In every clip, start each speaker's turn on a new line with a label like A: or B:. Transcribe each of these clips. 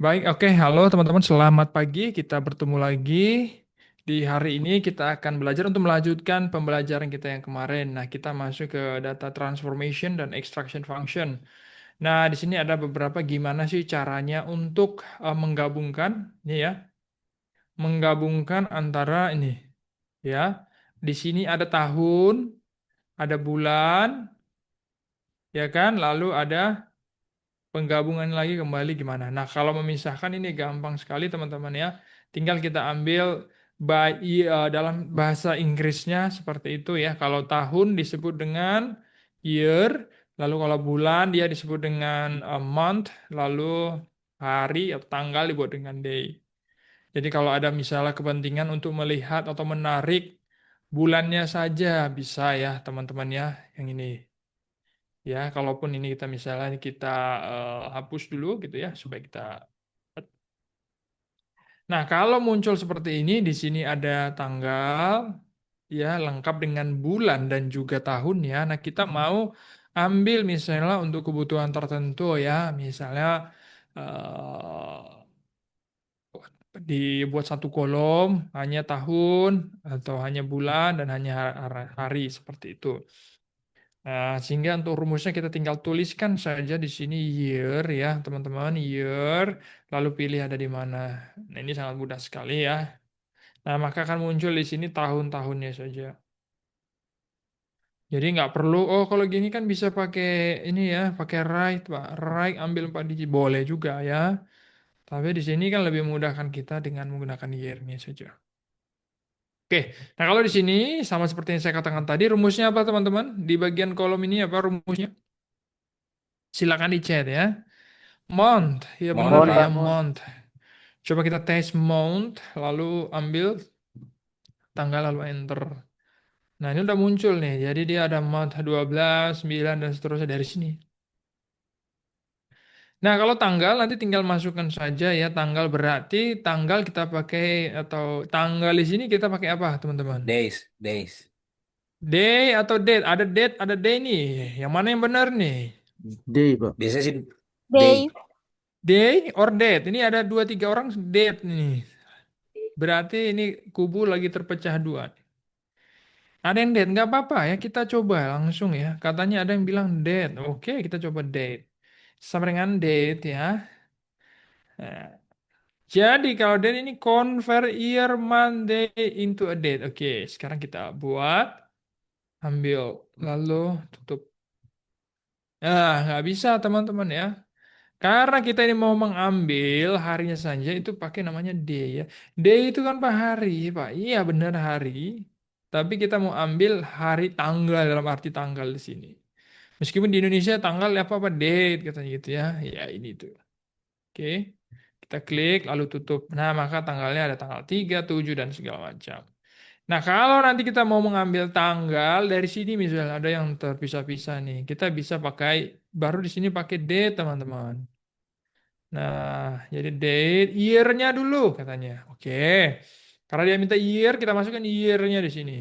A: Baik, oke, halo teman-teman, selamat pagi. Kita bertemu lagi. Di hari ini kita akan belajar untuk melanjutkan pembelajaran kita yang kemarin. Nah, kita masuk ke data transformation dan extraction function. Nah, di sini ada beberapa gimana sih caranya untuk menggabungkan, ini ya, menggabungkan antara ini, ya. Di sini ada tahun, ada bulan, ya kan? Lalu ada penggabungan lagi kembali gimana? Nah, kalau memisahkan ini gampang sekali teman-teman ya. Tinggal kita ambil dalam bahasa Inggrisnya seperti itu ya. Kalau tahun disebut dengan year, lalu kalau bulan dia disebut dengan month, lalu hari atau tanggal dibuat dengan day. Jadi kalau ada misalnya kepentingan untuk melihat atau menarik bulannya saja bisa ya teman-teman ya yang ini. Ya, kalaupun ini kita misalnya kita hapus dulu gitu ya supaya kita. Nah, kalau muncul seperti ini di sini ada tanggal ya lengkap dengan bulan dan juga tahunnya. Nah, kita mau ambil misalnya untuk kebutuhan tertentu ya, misalnya dibuat satu kolom hanya tahun atau hanya bulan dan hanya hari seperti itu. Nah, sehingga untuk rumusnya kita tinggal tuliskan saja di sini year ya, teman-teman, year, lalu pilih ada di mana. Nah, ini sangat mudah sekali ya. Nah, maka akan muncul di sini tahun-tahunnya saja. Jadi nggak perlu, oh kalau gini kan bisa pakai ini ya, pakai write, Pak. Write ambil 4 digit, boleh juga ya. Tapi di sini kan lebih memudahkan kita dengan menggunakan year-nya saja. Oke, nah kalau di sini sama seperti yang saya katakan tadi, rumusnya apa teman-teman? Di bagian kolom ini apa rumusnya? Silakan dicet ya. Month, ya benar
B: Mohon
A: ya,
B: Pak.
A: month. Coba kita tes month, lalu ambil tanggal, lalu enter. Nah, ini udah muncul nih. Jadi dia ada month 12, 9, dan seterusnya dari sini. Nah, kalau tanggal nanti tinggal masukkan saja ya. Tanggal berarti tanggal kita pakai, atau tanggal di sini kita pakai apa, teman-teman?
B: Days.
A: Day atau date? Ada date, ada day nih. Yang mana yang benar nih?
B: Day, Pak. Biasanya sih day.
C: Day.
A: Day or date? Ini ada dua tiga orang date nih. Berarti ini kubu lagi terpecah dua. Ada yang date, nggak apa-apa ya, kita coba langsung ya. Katanya ada yang bilang date, oke kita coba date. Sama dengan date ya. Nah, jadi kalau date ini convert year, month, day into a date. Oke, sekarang kita buat, ambil, lalu tutup. Nah, nggak bisa teman-teman ya. Karena kita ini mau mengambil harinya saja, itu pakai namanya day ya. Day itu kan Pak hari, Pak. Iya benar hari. Tapi kita mau ambil hari tanggal dalam arti tanggal di sini. Meskipun di Indonesia tanggal apa apa date katanya gitu ya. Ya ini tuh. Oke. Kita klik lalu tutup. Nah, maka tanggalnya ada tanggal 3, 7 dan segala macam. Nah, kalau nanti kita mau mengambil tanggal dari sini misalnya ada yang terpisah-pisah nih. Kita bisa pakai baru di sini pakai date, teman-teman. Nah, jadi date, year-nya dulu katanya. Oke. Karena dia minta year, kita masukkan year-nya di sini.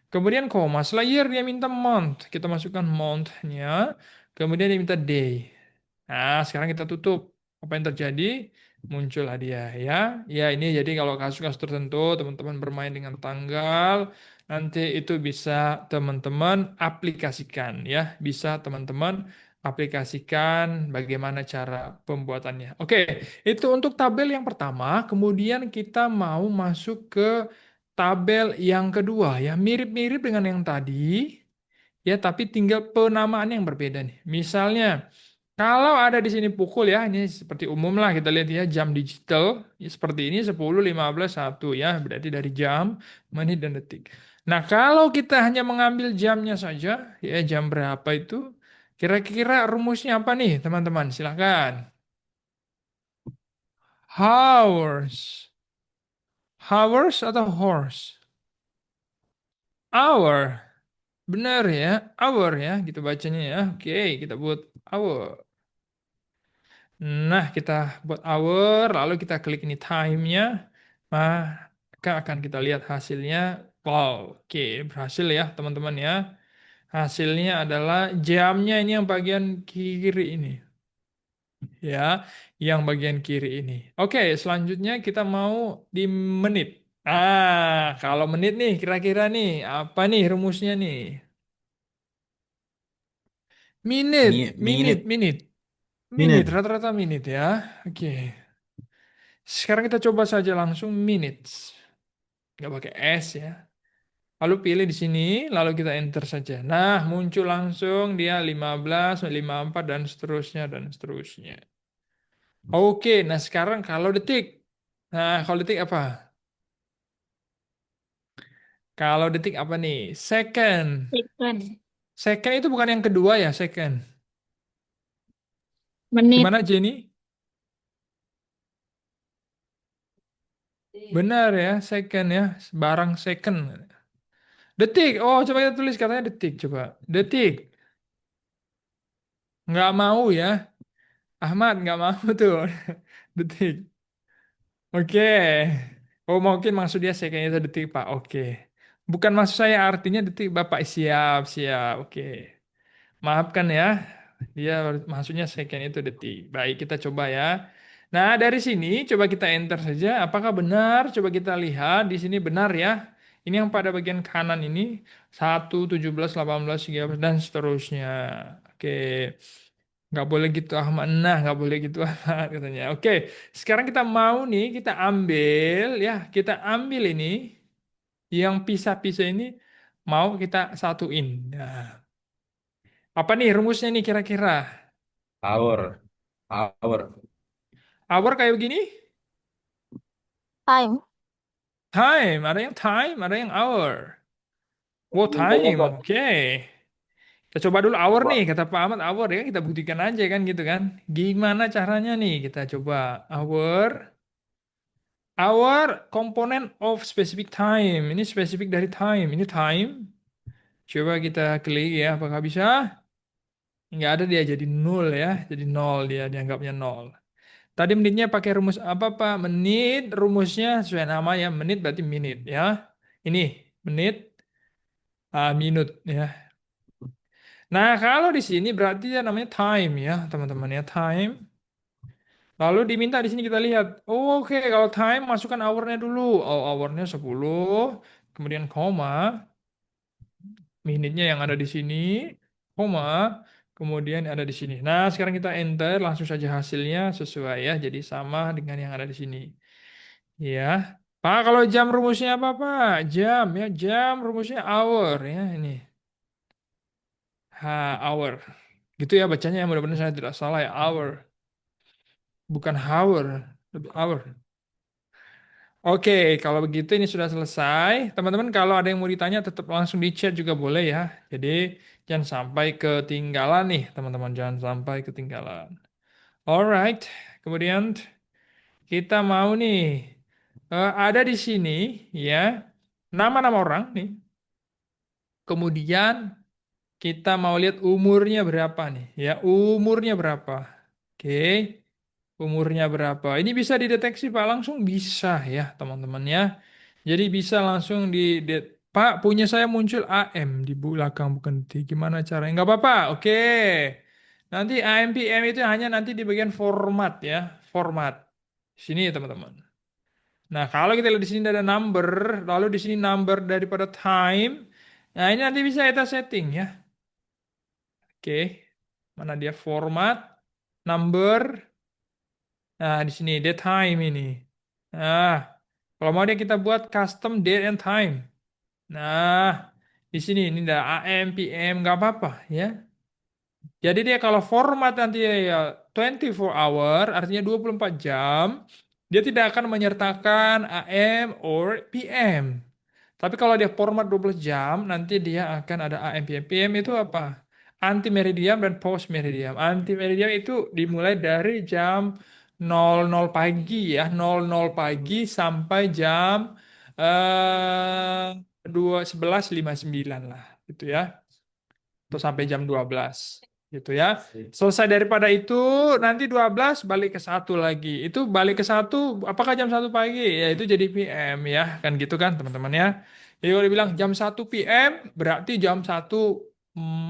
A: Kemudian koma, setelah year dia minta month. Kita masukkan month-nya. Kemudian dia minta day. Nah, sekarang kita tutup. Apa yang terjadi? Muncullah dia ya. Ya, ini jadi kalau kasus-kasus tertentu teman-teman bermain dengan tanggal, nanti itu bisa teman-teman aplikasikan ya. Bisa teman-teman aplikasikan bagaimana cara pembuatannya. Oke, itu untuk tabel yang pertama. Kemudian kita mau masuk ke tabel yang kedua ya. Mirip-mirip dengan yang tadi. Ya, tapi tinggal penamaan yang berbeda nih. Misalnya, kalau ada di sini pukul ya, ini seperti umum lah kita lihat ya, jam digital ya, seperti ini 10, 15, 1 ya, berarti dari jam, menit dan detik. Nah, kalau kita hanya mengambil jamnya saja, ya jam berapa itu, kira-kira rumusnya apa nih, teman-teman? Silahkan. Hours. Hours atau horse? Hour. Benar ya, hour ya, gitu bacanya ya. Oke, kita buat hour. Nah, kita buat hour, lalu kita klik ini time-nya, maka akan kita lihat hasilnya. Wow, oke, berhasil ya teman-teman ya. Hasilnya adalah jamnya ini yang bagian kiri ini. Ya, yang bagian kiri ini. Oke, selanjutnya kita mau di menit. Kalau menit nih, kira-kira nih, apa nih rumusnya nih? Minute, minute,
B: Minute.
A: minute, minute,
B: Minute.
A: rata-rata minute ya. Oke, sekarang kita coba saja langsung minutes. Nggak pakai S ya. Lalu pilih di sini, lalu kita enter saja. Nah, muncul langsung dia 15, 54, dan seterusnya, dan seterusnya. Oke, nah sekarang kalau detik. Nah, kalau detik apa? Kalau detik apa nih? Second.
C: Second.
A: Second itu bukan yang kedua ya, second.
C: Menit.
A: Gimana Jenny? Benar ya, second ya. Barang second. Detik. Oh, coba kita tulis katanya detik. Coba. Detik. Nggak mau ya. Ahmad nggak mau tuh. Detik. Oke. Oh, mungkin maksud dia second itu detik, Pak. Oke. Bukan maksud saya artinya detik, Bapak. Siap, siap. Oke. Maafkan ya, dia maksudnya second itu detik. Baik, kita coba ya. Nah, dari sini coba kita enter saja. Apakah benar? Coba kita lihat di sini benar ya. Ini yang pada bagian kanan ini 1, 17, 18, 13 dan seterusnya. Oke, nggak boleh gitu Ahmad. Nah, nggak boleh gitu Ahmad katanya. Oke, sekarang kita mau nih kita ambil ya, kita ambil ini yang pisah-pisah ini mau kita satuin. Nah, apa nih rumusnya nih kira-kira?
B: Hour. Hour.
A: Hour kayak begini?
C: Time.
A: Time, ada yang hour. Wow,
B: Mintanya
A: time,
B: Pak.
A: oke. Kita coba dulu hour nih,
B: Pak.
A: kata Pak Ahmad hour ya, kita buktikan aja kan gitu kan. Gimana caranya nih? Kita coba hour. Hour component of specific time. Ini spesifik dari time. Ini time. Coba kita klik ya, apakah bisa? Nggak ada dia jadi nol ya. Jadi nol dia, dianggapnya nol. Tadi menitnya pakai rumus apa Pak? Menit rumusnya sesuai nama ya. Menit berarti menit ya. Ini menit minut ya. Nah, kalau di sini berarti ya namanya time ya, teman-teman ya, time. Lalu diminta di sini kita lihat. Oh, oke, kalau time masukkan hournya dulu. Oh, hournya 10, kemudian koma, minitnya yang ada di sini, koma, kemudian ada di sini. Nah, sekarang kita enter, langsung saja hasilnya sesuai ya. Jadi sama dengan yang ada di sini. Ya. Pak, kalau jam rumusnya apa, Pak? Jam ya, jam rumusnya hour ya ini. Hour. Gitu ya bacanya ya, mudah-mudahan saya tidak salah ya, hour. Bukan hour, tapi hour. Oke, kalau begitu ini sudah selesai. Teman-teman, kalau ada yang mau ditanya tetap langsung di chat juga boleh ya. Jadi jangan sampai ketinggalan nih, teman-teman. Jangan sampai ketinggalan. Alright, kemudian kita mau nih ada di sini ya nama-nama orang nih. Kemudian kita mau lihat umurnya berapa nih, ya umurnya berapa. Oke, umurnya berapa? Ini bisa dideteksi Pak, langsung bisa ya teman-teman ya. Jadi bisa langsung Pak punya saya muncul AM di belakang bukan T. Gimana caranya? Nggak apa-apa. Oke. Nanti AM PM itu hanya nanti di bagian format ya, format. Sini teman-teman. Nah kalau kita lihat di sini ada number, lalu di sini number daripada time. Nah ini nanti bisa kita setting ya. Oke. Mana dia format, number. Nah, di sini date time ini. Nah, kalau mau dia kita buat custom date and time. Nah, di sini ini ada AM, PM, nggak apa-apa ya. Jadi dia kalau format nanti ya 24 hour, artinya 24 jam, dia tidak akan menyertakan AM or PM. Tapi kalau dia format 12 jam, nanti dia akan ada AM, PM. PM itu apa? Anti meridian dan post meridian. Anti meridian itu dimulai dari jam 00 pagi ya, 00 pagi sampai jam 11.59 lah, gitu ya atau sampai jam 12 gitu ya. Selesai daripada itu nanti 12 balik ke satu lagi. Itu balik ke satu apakah jam 1 pagi? Ya itu jadi PM ya. Kan gitu kan teman-teman ya. Jadi kalau dibilang jam 1 PM berarti jam 1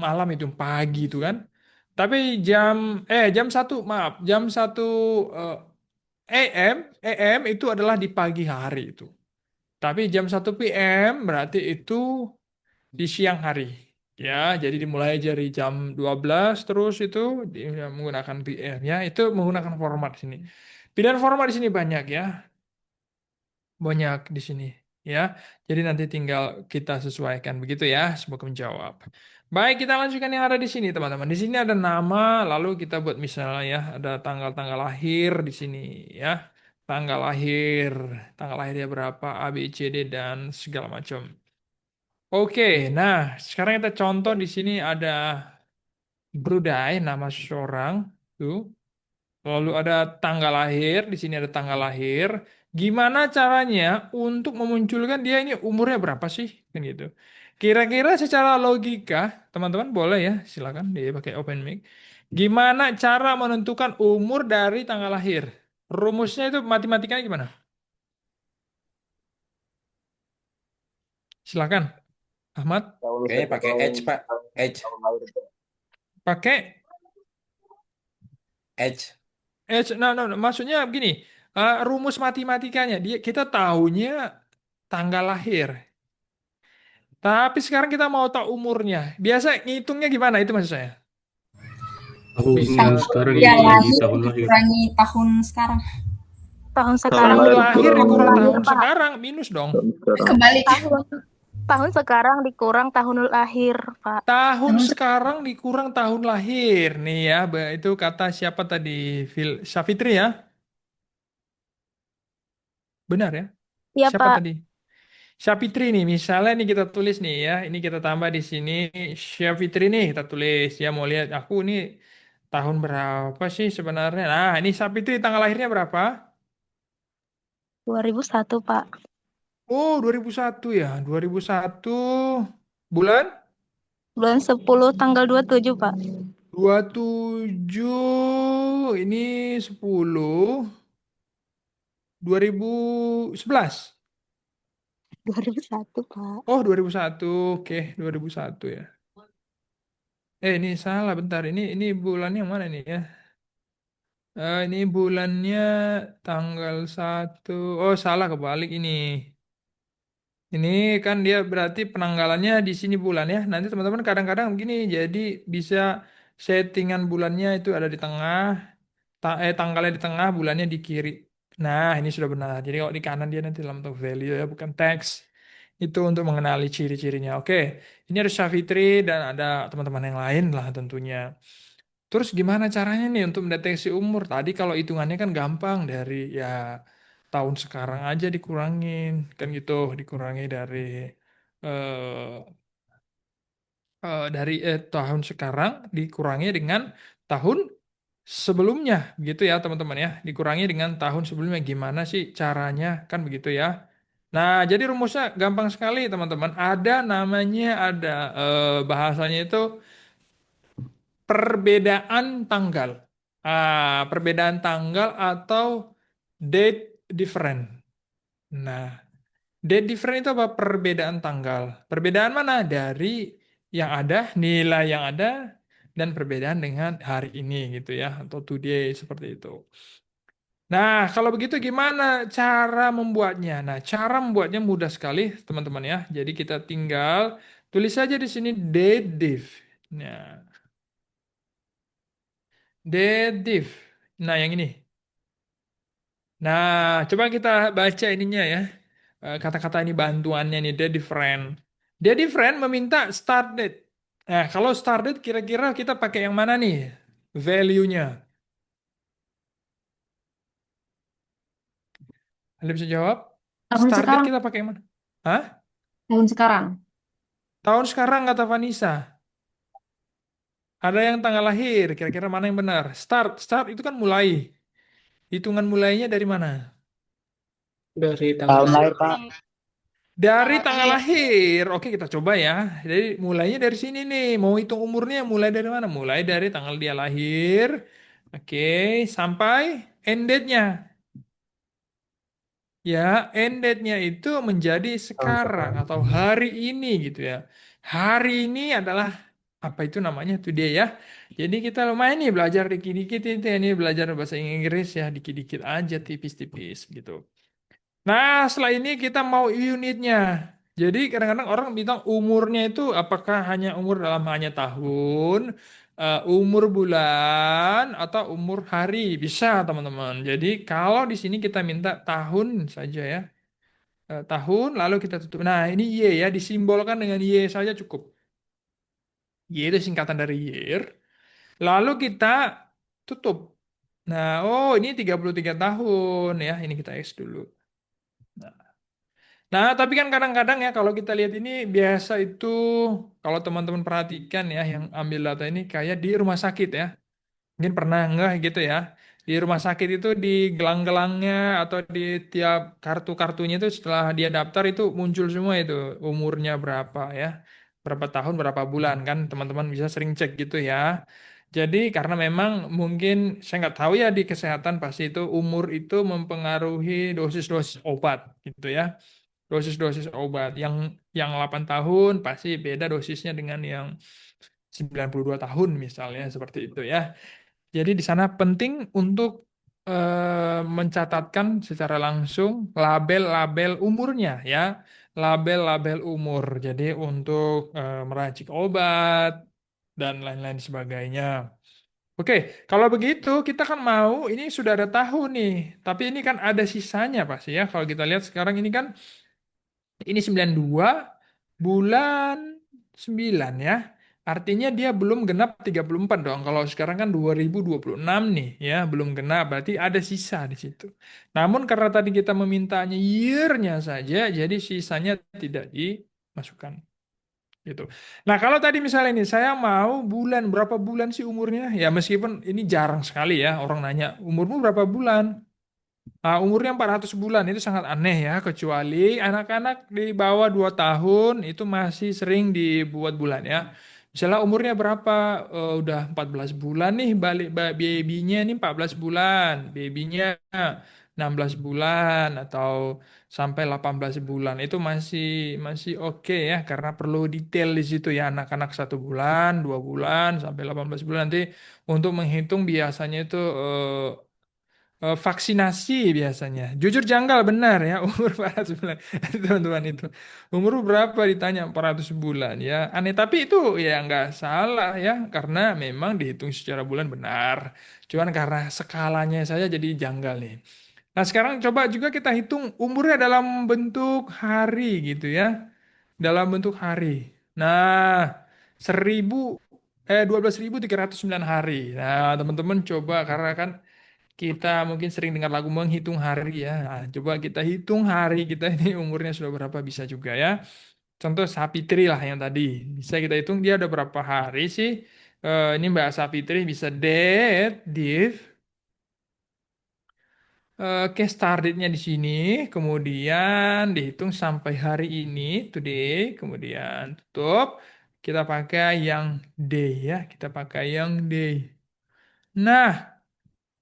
A: malam itu pagi itu kan. Tapi jam 1 maaf, jam 1 eh, AM, AM itu adalah di pagi hari itu. Tapi jam 1 PM berarti itu di siang hari. Ya, jadi dimulai dari jam 12 terus itu menggunakan PM ya, itu menggunakan format di sini. Pilihan format di sini banyak ya, banyak di sini ya. Jadi nanti tinggal kita sesuaikan begitu ya, semoga menjawab. Baik, kita lanjutkan yang ada di sini teman-teman. Di sini ada nama, lalu kita buat misalnya ya, ada tanggal-tanggal lahir di sini ya. Tanggal lahir, tanggal lahirnya berapa, A, B, C, D, dan segala macam. Oke, nah sekarang kita contoh di sini ada Brudai, nama seseorang tuh. Lalu ada tanggal lahir, di sini ada tanggal lahir. Gimana caranya untuk memunculkan dia ini umurnya berapa sih? Kan gitu. Kira-kira secara logika, teman-teman boleh ya, silakan dia pakai open mic. Gimana cara menentukan umur dari tanggal lahir? Rumusnya itu matematikanya gimana? Silakan, Ahmad.
B: Kalau kayaknya pakai Edge, Pak. Edge.
A: Pakai
B: Edge.
A: maksudnya begini, rumus matematikanya dia kita tahunya tanggal lahir. Tapi sekarang kita mau tahu umurnya. Biasa ngitungnya gimana itu maksud saya?
C: Tahun
D: Tahun
C: sekarang
D: dia
C: dikurangi
D: lahir
C: tahun lahir.
D: dikurangi tahun sekarang.
E: Tahun
F: Tahun
E: sekarang
A: Tahun
F: lahir
A: lahir
E: dikurang
F: kurang
A: dikurang
E: tahun lahir,
A: tahun
E: Pak.
A: sekarang minus dong.
F: tahun sekarang.
D: Kebalik.
E: Tahun sekarang dikurang tahun lahir, Pak.
A: Tahun
D: Tahun
A: sekarang dikurang tahun lahir. Nih ya, itu kata siapa tadi? Safitri ya? Benar ya?
E: Iya,
A: Siapa
E: Pak.
A: tadi? Syafitri nih, misalnya nih kita tulis nih ya, ini kita tambah di sini Syafitri nih kita tulis. Ya mau lihat aku nih tahun berapa sih sebenarnya? Nah, ini Syafitri tanggal lahirnya berapa?
E: 2001, Pak.
A: Oh, 2001 ya. 2001 bulan
E: Bulan 10 tanggal 27, Pak.
A: 27 ini 10 2011.
E: 2001, Pak.
A: Oh, 2001. Oke, 2001 ya. Ini salah bentar. Ini bulannya yang mana nih ya? Ini bulannya tanggal 1. Oh, salah kebalik ini. Ini kan dia berarti penanggalannya di sini bulan ya. Nanti teman-teman kadang-kadang begini, jadi bisa settingan bulannya itu ada di tengah, tanggalnya di tengah, bulannya di kiri. Nah, ini sudah benar. Jadi kalau di kanan dia nanti dalam bentuk value ya, bukan teks. Itu untuk mengenali ciri-cirinya. Oke, ini ada Syafitri dan ada teman-teman yang lain lah tentunya. Terus gimana caranya nih untuk mendeteksi umur? Tadi kalau hitungannya kan gampang dari ya tahun sekarang aja dikurangin kan gitu, dikurangi eh, dari tahun sekarang dikurangi dengan tahun sebelumnya gitu ya teman-teman ya. Dikurangi dengan tahun sebelumnya gimana sih caranya kan begitu ya. Nah, jadi rumusnya gampang sekali teman-teman. Ada namanya bahasanya itu perbedaan tanggal. Perbedaan tanggal atau date different. Nah, date different itu apa? Perbedaan tanggal. Perbedaan mana? Dari yang ada, nilai yang ada, dan perbedaan dengan hari ini gitu ya, atau today seperti itu. Nah, kalau begitu gimana cara membuatnya? Nah, cara membuatnya mudah sekali, teman-teman ya. Jadi kita tinggal tulis saja di sini date diff. Nah, date diff. Nah, yang ini. Nah, coba kita baca ininya ya. Kata-kata ini bantuannya nih, dia different. Dia different meminta start date. Nah, kalau start date kira-kira kita pakai yang mana nih? Value-nya. Anda bisa jawab?
D: tahun
A: Start date
D: sekarang.
A: kita pakai yang mana? Hah?
D: Tahun sekarang.
A: Tahun sekarang kata Vanessa. Ada yang tanggal lahir, kira-kira mana yang benar? Start itu kan mulai. Hitungan mulainya dari mana?
C: Dari tanggal
F: Tahun
C: lahir.
F: lahir, Pak.
A: Dari tanggal lahir. Oke, kita coba ya. Jadi mulainya dari sini nih. Mau hitung umurnya mulai dari mana? Mulai dari tanggal dia lahir. Oke, sampai end date-nya. Ya, end date-nya itu menjadi
C: Tahun
A: sekarang
C: sekarang.
A: atau hari ini gitu ya. Hari ini adalah apa itu namanya today ya. Jadi kita lumayan nih belajar dikit-dikit itu ini belajar bahasa Inggris ya dikit-dikit aja tipis-tipis gitu. Nah, setelah ini kita mau unitnya. Jadi kadang-kadang orang bilang umurnya itu apakah hanya umur dalam hanya tahun, umur bulan, atau umur hari. Bisa, teman-teman. Jadi kalau di sini kita minta tahun saja ya. Tahun, lalu kita tutup. Nah, ini Y ya, disimbolkan dengan Y saja cukup. Y itu singkatan dari year. Lalu kita tutup. Nah, oh ini 33 tahun ya. Ini kita X dulu. Nah, tapi kan kadang-kadang ya kalau kita lihat ini biasa itu kalau teman-teman perhatikan ya yang ambil data ini kayak di rumah sakit ya. Mungkin pernah ngeh gitu ya. Di rumah sakit itu di gelang-gelangnya atau di tiap kartu-kartunya itu setelah dia daftar itu muncul semua itu umurnya berapa ya. Berapa tahun, berapa bulan kan teman-teman bisa sering cek gitu ya. Jadi karena memang mungkin saya nggak tahu ya di kesehatan pasti itu umur itu mempengaruhi dosis-dosis obat gitu ya dosis-dosis obat. Yang 8 tahun pasti beda dosisnya dengan yang 92 tahun misalnya seperti itu ya. Jadi di sana penting untuk mencatatkan secara langsung label-label umurnya ya. Label-label umur. Jadi untuk meracik obat dan lain-lain sebagainya. Oke, kalau begitu kita kan mau ini sudah ada tahun nih, tapi ini kan ada sisanya pasti ya. Kalau kita lihat sekarang ini kan ini 92 bulan 9 ya. Artinya dia belum genap 34 dong. Kalau sekarang kan 2026 nih ya, belum genap. Berarti ada sisa di situ. Namun karena tadi kita memintanya year-nya saja, jadi sisanya tidak dimasukkan. Gitu. Nah kalau tadi misalnya ini saya mau bulan, berapa bulan sih umurnya? Ya meskipun ini jarang sekali ya orang nanya, umurmu berapa bulan? Umurnya 400 bulan itu sangat aneh ya, kecuali anak-anak di bawah 2 tahun itu masih sering dibuat bulan ya. Misalnya umurnya berapa? Udah 14 bulan nih, babynya ini 14 bulan, babynya 16 bulan atau sampai 18 bulan itu masih masih oke ya karena perlu detail di situ ya anak-anak 1 bulan, 2 bulan sampai 18 bulan nanti untuk menghitung biasanya itu vaksinasi biasanya. Jujur janggal benar ya umur 400 bulan. Teman-teman itu. Umur berapa ditanya 400 bulan ya. Aneh tapi itu ya nggak salah ya karena memang dihitung secara bulan benar. Cuman karena skalanya saja jadi janggal nih. Nah, sekarang coba juga kita hitung umurnya dalam bentuk hari gitu ya. Dalam bentuk hari. Nah, 12.309 hari. Nah, teman-teman coba karena kan kita mungkin sering dengar lagu menghitung hari ya. Nah, coba kita hitung hari kita ini umurnya sudah berapa bisa juga ya. Contoh Sapitri lah yang tadi. Bisa kita hitung dia ada berapa hari sih. Ini Mbak Sapitri bisa date, div. Oke, start date-nya di sini. Kemudian dihitung sampai hari ini, today. Kemudian tutup. Kita pakai yang day ya. Kita pakai yang day. Nah,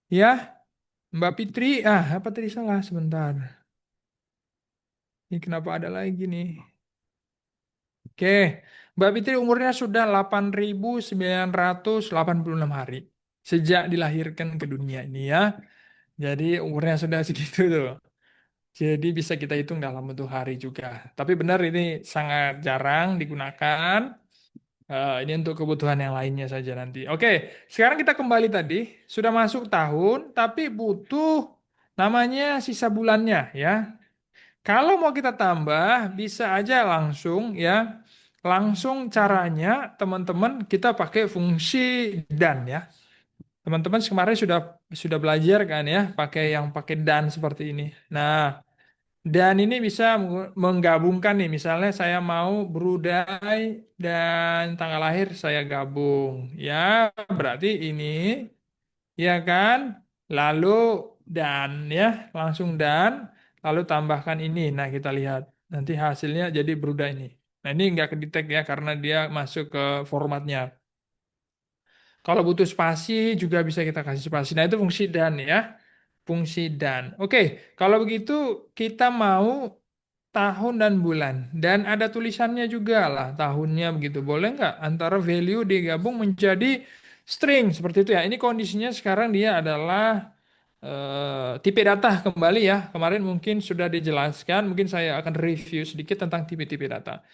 A: ya Mbak Fitri, apa tadi salah sebentar. Ini kenapa ada lagi nih? Oke, Mbak Fitri umurnya sudah 8.986 hari sejak dilahirkan ke dunia ini ya. Jadi umurnya sudah segitu tuh. Jadi bisa kita hitung dalam bentuk hari juga. Tapi benar ini sangat jarang digunakan. Ini untuk kebutuhan yang lainnya saja nanti. Oke, sekarang kita kembali tadi. Sudah masuk tahun, tapi butuh namanya sisa bulannya ya. Kalau mau kita tambah, bisa aja langsung ya. Langsung caranya teman-teman kita pakai fungsi dan ya. Teman-teman kemarin sudah belajar kan ya, pakai dan seperti ini. Nah, dan ini bisa menggabungkan nih. Misalnya saya mau Brudai dan tanggal lahir saya gabung. Ya, berarti ini ya kan? Lalu dan ya, langsung dan lalu tambahkan ini. Nah, kita lihat nanti hasilnya jadi Bruda ini. Nah, ini nggak kedetek ya karena dia masuk ke formatnya. Kalau butuh spasi juga bisa kita kasih spasi. Nah, itu fungsi dan ya. Fungsi dan. Oke, kalau begitu kita mau tahun dan bulan. Dan ada tulisannya juga lah tahunnya begitu. Boleh nggak antara value digabung menjadi string seperti itu ya. Ini kondisinya sekarang dia adalah tipe data kembali ya. Kemarin mungkin sudah dijelaskan. Mungkin saya akan review sedikit tentang tipe-tipe data.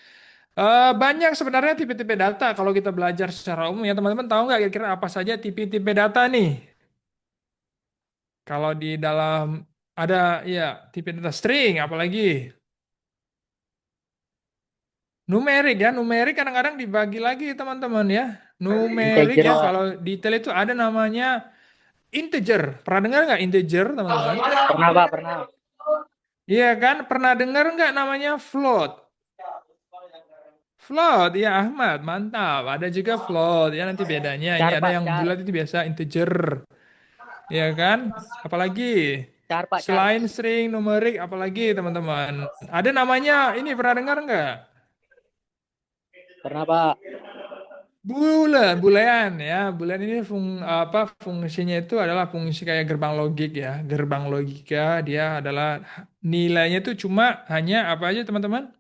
A: Banyak sebenarnya tipe-tipe data kalau kita belajar secara umum ya teman-teman tahu nggak kira-kira apa saja tipe-tipe data nih? Kalau di dalam ada ya tipe data string apalagi numerik ya numerik kadang-kadang dibagi lagi teman-teman ya numerik
C: Integer,
A: ya
C: Pak.
A: kalau detail itu ada namanya integer pernah dengar nggak integer teman-teman?
C: Pernah, Pak, pernah.
A: Iya kan pernah dengar nggak namanya float? Float ya Ahmad mantap ada juga float ya nanti bedanya ini
C: Char,
A: ada
C: Pak,
A: yang
C: char.
A: bulat itu biasa integer ya kan apalagi
C: Char, Pak, char.
A: selain string numerik apalagi teman-teman ada namanya ini pernah dengar nggak?
C: Pernah, Pak.
A: Boolean ya. Boolean ini apa fungsinya itu adalah fungsi kayak gerbang logik ya. Gerbang logika dia adalah nilainya itu cuma hanya apa aja teman-teman?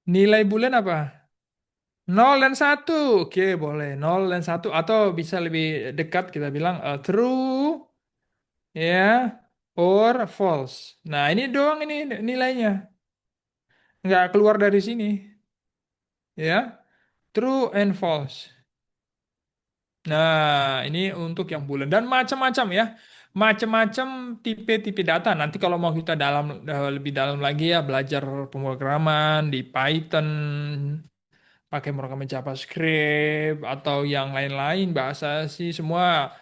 A: Nilai Boolean apa? Nol dan satu. Oke, boleh. Nol dan satu atau bisa lebih dekat kita bilang true ya or false. Nah, ini doang ini nilainya. Nggak keluar dari sini ya. True and false. Nah, ini untuk yang bulan dan macam-macam ya. Macam-macam tipe-tipe data. Nanti kalau mau kita lebih dalam lagi ya belajar pemrograman di Python, pakai pemrograman JavaScript atau yang lain-lain bahasa sih semua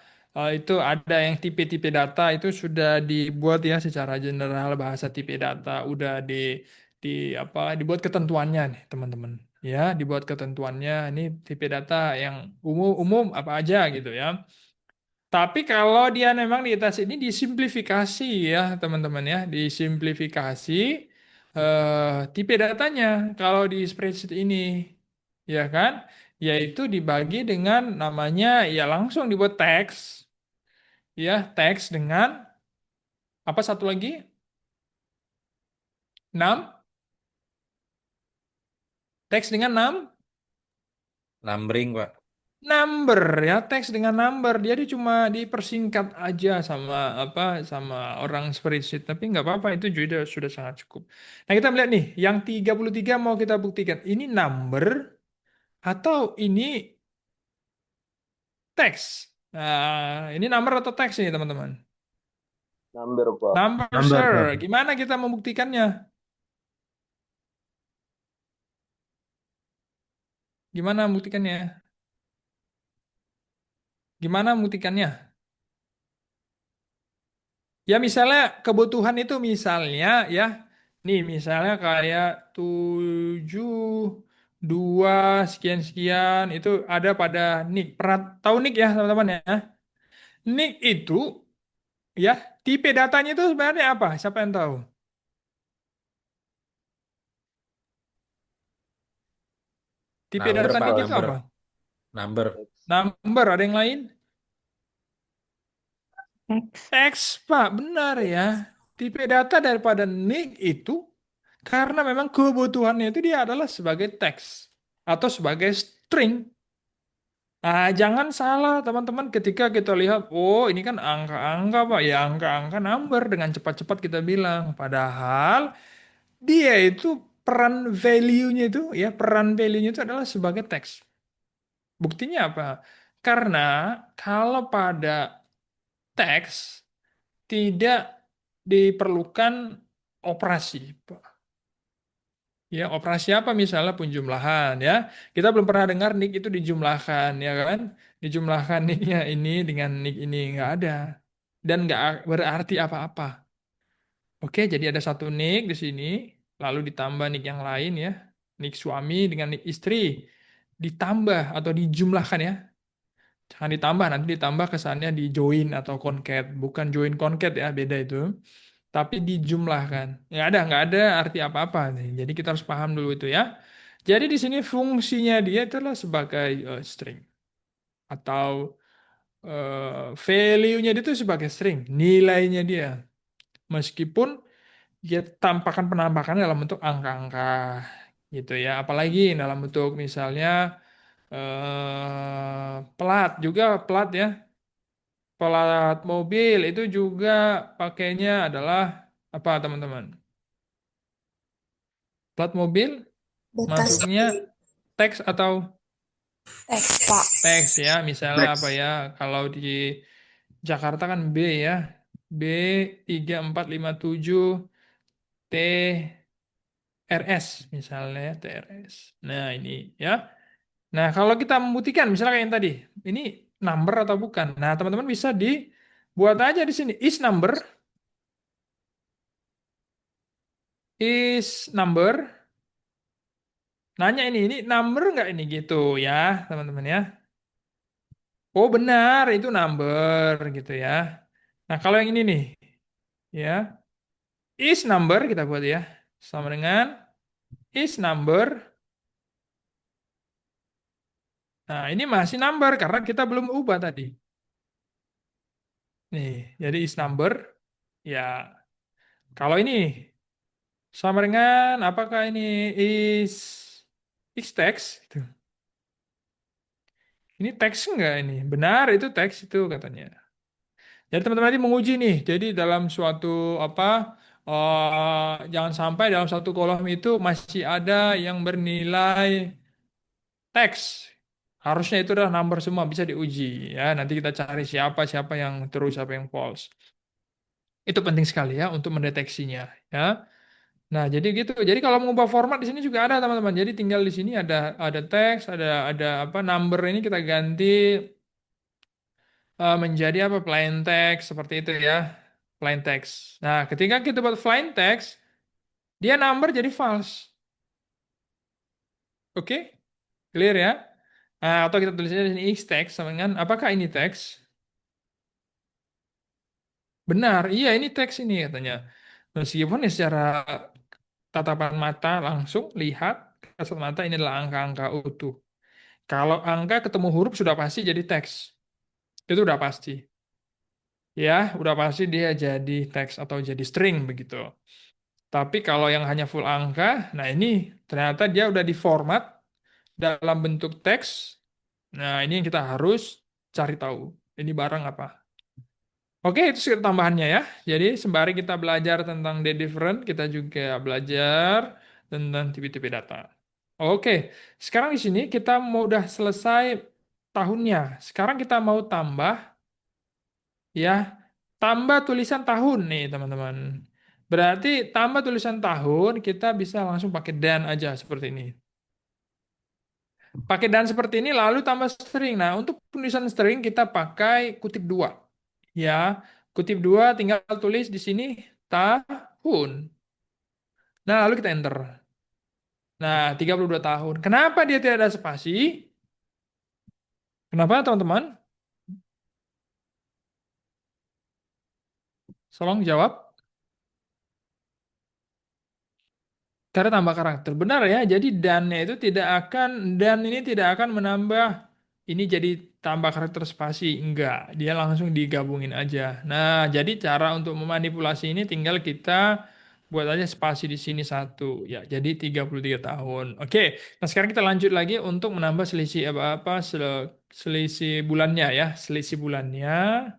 A: itu ada yang tipe-tipe data itu sudah dibuat ya secara general bahasa tipe data udah di apa dibuat ketentuannya nih teman-teman ya dibuat ketentuannya ini tipe data yang umum umum apa aja gitu ya. Tapi kalau dia memang di atas ini disimplifikasi ya teman-teman ya, disimplifikasi tipe datanya kalau di spreadsheet ini, ya kan? Yaitu dibagi dengan namanya ya langsung dibuat teks, ya teks dengan apa satu lagi? 6 teks dengan 6
B: Numbering, Pak.
A: number ya teks dengan number dia cuma dipersingkat aja sama apa sama orang spreadsheet tapi nggak apa-apa itu juga sudah sangat cukup. Nah kita melihat nih yang 33 mau kita buktikan ini number atau ini teks. Nah ini number atau teks ini teman-teman.
F: Number, Pak.
A: Number
G: Gambar,
A: sir
G: Pak.
A: gimana kita membuktikannya? Gimana membuktikannya? Gimana membuktikannya? Ya misalnya kebutuhan itu misalnya ya, nih misalnya kayak 7 2 sekian-sekian itu ada pada nick. Pernah tahu nick ya teman-teman ya? Nick itu ya tipe datanya itu sebenarnya apa? Siapa yang tahu? Tipe
B: Number,
A: data
B: Pak.
A: nick itu
B: Number.
A: apa?
B: Number.
A: Number, ada yang lain?
E: X.
A: Teks, Pak, benar ya. Tipe data daripada nick itu karena memang kebutuhannya itu dia adalah sebagai teks atau sebagai string. Nah, jangan salah teman-teman ketika kita lihat, oh ini kan angka-angka Pak, ya angka-angka number dengan cepat-cepat kita bilang. Padahal dia itu peran value-nya itu ya peran value-nya itu adalah sebagai teks. Buktinya apa? Karena kalau pada teks tidak diperlukan operasi. Ya, operasi apa misalnya penjumlahan ya. Kita belum pernah dengar nick itu dijumlahkan ya kan. Dijumlahkan nicknya ini dengan nick ini nggak ada. Dan nggak berarti apa-apa. Oke, jadi ada satu nick di sini, lalu ditambah nick yang lain ya. Nick suami dengan nick istri. Ditambah atau dijumlahkan ya. Jangan ditambah, nanti ditambah kesannya di join atau concat. Bukan join concat ya, beda itu. Tapi dijumlahkan. Nggak ada arti apa-apa nih. Jadi kita harus paham dulu itu ya. Jadi di sini fungsinya dia itulah sebagai string atau value-nya dia itu sebagai string, nilainya dia. Meskipun ya tampakkan penampakan dalam bentuk angka-angka gitu ya. Apalagi dalam bentuk misalnya plat juga plat ya. Plat mobil itu juga pakainya adalah apa teman-teman? Plat mobil
D: Batas
A: masuknya teks atau
D: teks, Pak.
A: teks ya. Misalnya apa
G: Teks.
A: ya? Kalau di Jakarta kan B ya. B 3457 TRS misalnya ya, TRS. Nah, ini ya. Nah, kalau kita membuktikan misalnya kayak yang tadi, ini number atau bukan. Nah, teman-teman bisa dibuat aja di sini is number. Nanya ini number nggak ini gitu ya, teman-teman ya. Oh, benar, itu number gitu ya. Nah, kalau yang ini nih, ya, is number kita buat ya. Sama dengan is number. Nah, ini masih number karena kita belum ubah tadi. Nih, jadi is number. Ya, kalau ini sama dengan apakah ini is text? Gitu. Ini teks enggak ini? Benar, itu teks itu katanya. Jadi teman-teman nanti menguji nih. Jadi dalam suatu apa jangan sampai dalam satu kolom itu masih ada yang bernilai teks. Harusnya itu adalah number semua bisa diuji ya. Nanti kita cari siapa siapa yang true siapa yang false. Itu penting sekali ya untuk mendeteksinya ya. Nah, jadi gitu. Jadi kalau mengubah format di sini juga ada teman-teman. Jadi tinggal di sini ada teks, ada apa number ini kita ganti menjadi apa plain text seperti itu ya. Plain text. Nah, ketika kita buat plain text, dia number jadi false. Oke? Clear ya? Nah, atau kita tulisnya di sini is text sama dengan apakah ini teks? Benar, iya ini teks ini katanya. Meskipun ya secara tatapan mata langsung lihat kasat mata ini adalah angka-angka utuh. Kalau angka ketemu huruf sudah pasti jadi teks. Itu udah pasti. Ya, udah pasti dia jadi teks atau jadi string begitu. Tapi kalau yang hanya full angka, nah ini ternyata dia udah diformat dalam bentuk teks. Nah, ini yang kita harus cari tahu. Ini barang apa? Oke, itu sekitar tambahannya ya. Jadi, sembari kita belajar tentang the different, kita juga belajar tentang tipe-tipe data. Oke, sekarang di sini kita mau udah selesai tahunnya. Sekarang kita mau tambah ya, tambah tulisan tahun nih, teman-teman. Berarti tambah tulisan tahun, kita bisa langsung pakai dan aja seperti ini. Pakai dan seperti ini lalu tambah string. Nah, untuk penulisan string kita pakai kutip dua. Ya, kutip dua tinggal tulis di sini tahun. Nah, lalu kita enter. Nah, 32 tahun. Kenapa dia tidak ada spasi? Kenapa, teman-teman? Tolong jawab. Karena tambah karakter. Benar ya. Jadi dan-nya itu tidak akan dan ini tidak akan menambah ini jadi tambah karakter spasi. Enggak, dia langsung digabungin aja. Nah, jadi cara untuk memanipulasi ini tinggal kita buat aja spasi di sini satu. Ya, jadi 33 tahun. Oke. Nah, sekarang kita lanjut lagi untuk menambah selisih apa-apa selisih bulannya ya. Selisih bulannya.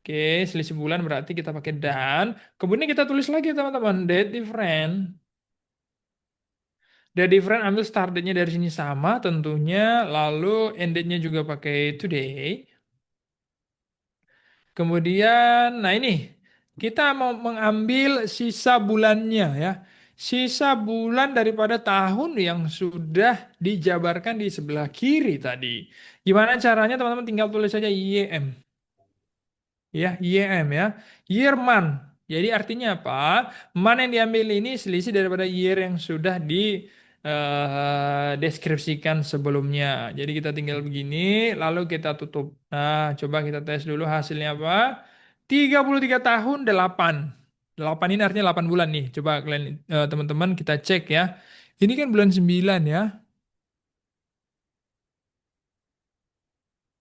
A: Oke, selisih bulan berarti kita pakai dan. Kemudian kita tulis lagi teman-teman, date different. The different ambil start date-nya dari sini sama tentunya, lalu end date-nya juga pakai today. Kemudian, nah ini kita mau mengambil sisa bulannya ya. Sisa bulan daripada tahun yang sudah dijabarkan di sebelah kiri tadi. Gimana caranya teman-teman tinggal tulis saja YM. Ya, YM ya. Year month. Jadi artinya apa? Month yang diambil ini selisih daripada year yang sudah deskripsikan sebelumnya. Jadi kita tinggal begini, lalu kita tutup. Nah, coba kita tes dulu hasilnya apa? 33 tahun 8. 8 ini artinya 8 bulan nih. Coba kalian teman-teman kita cek ya. Ini kan bulan 9 ya.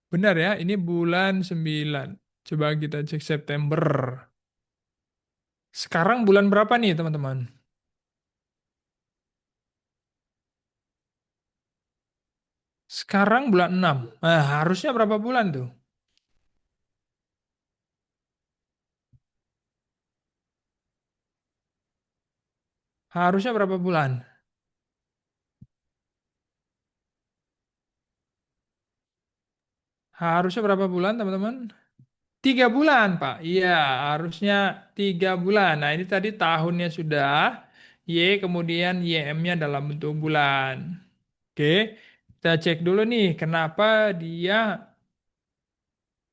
A: Benar ya, ini bulan 9. Coba kita cek September. Sekarang bulan berapa nih, teman-teman? Sekarang bulan 6. Nah, harusnya berapa bulan tuh? Harusnya berapa bulan? Harusnya berapa bulan, teman-teman? 3 bulan, Pak. Iya, harusnya 3 bulan. Nah, ini tadi tahunnya sudah. Y, kemudian YM-nya dalam bentuk bulan. Oke, kita cek dulu nih, kenapa dia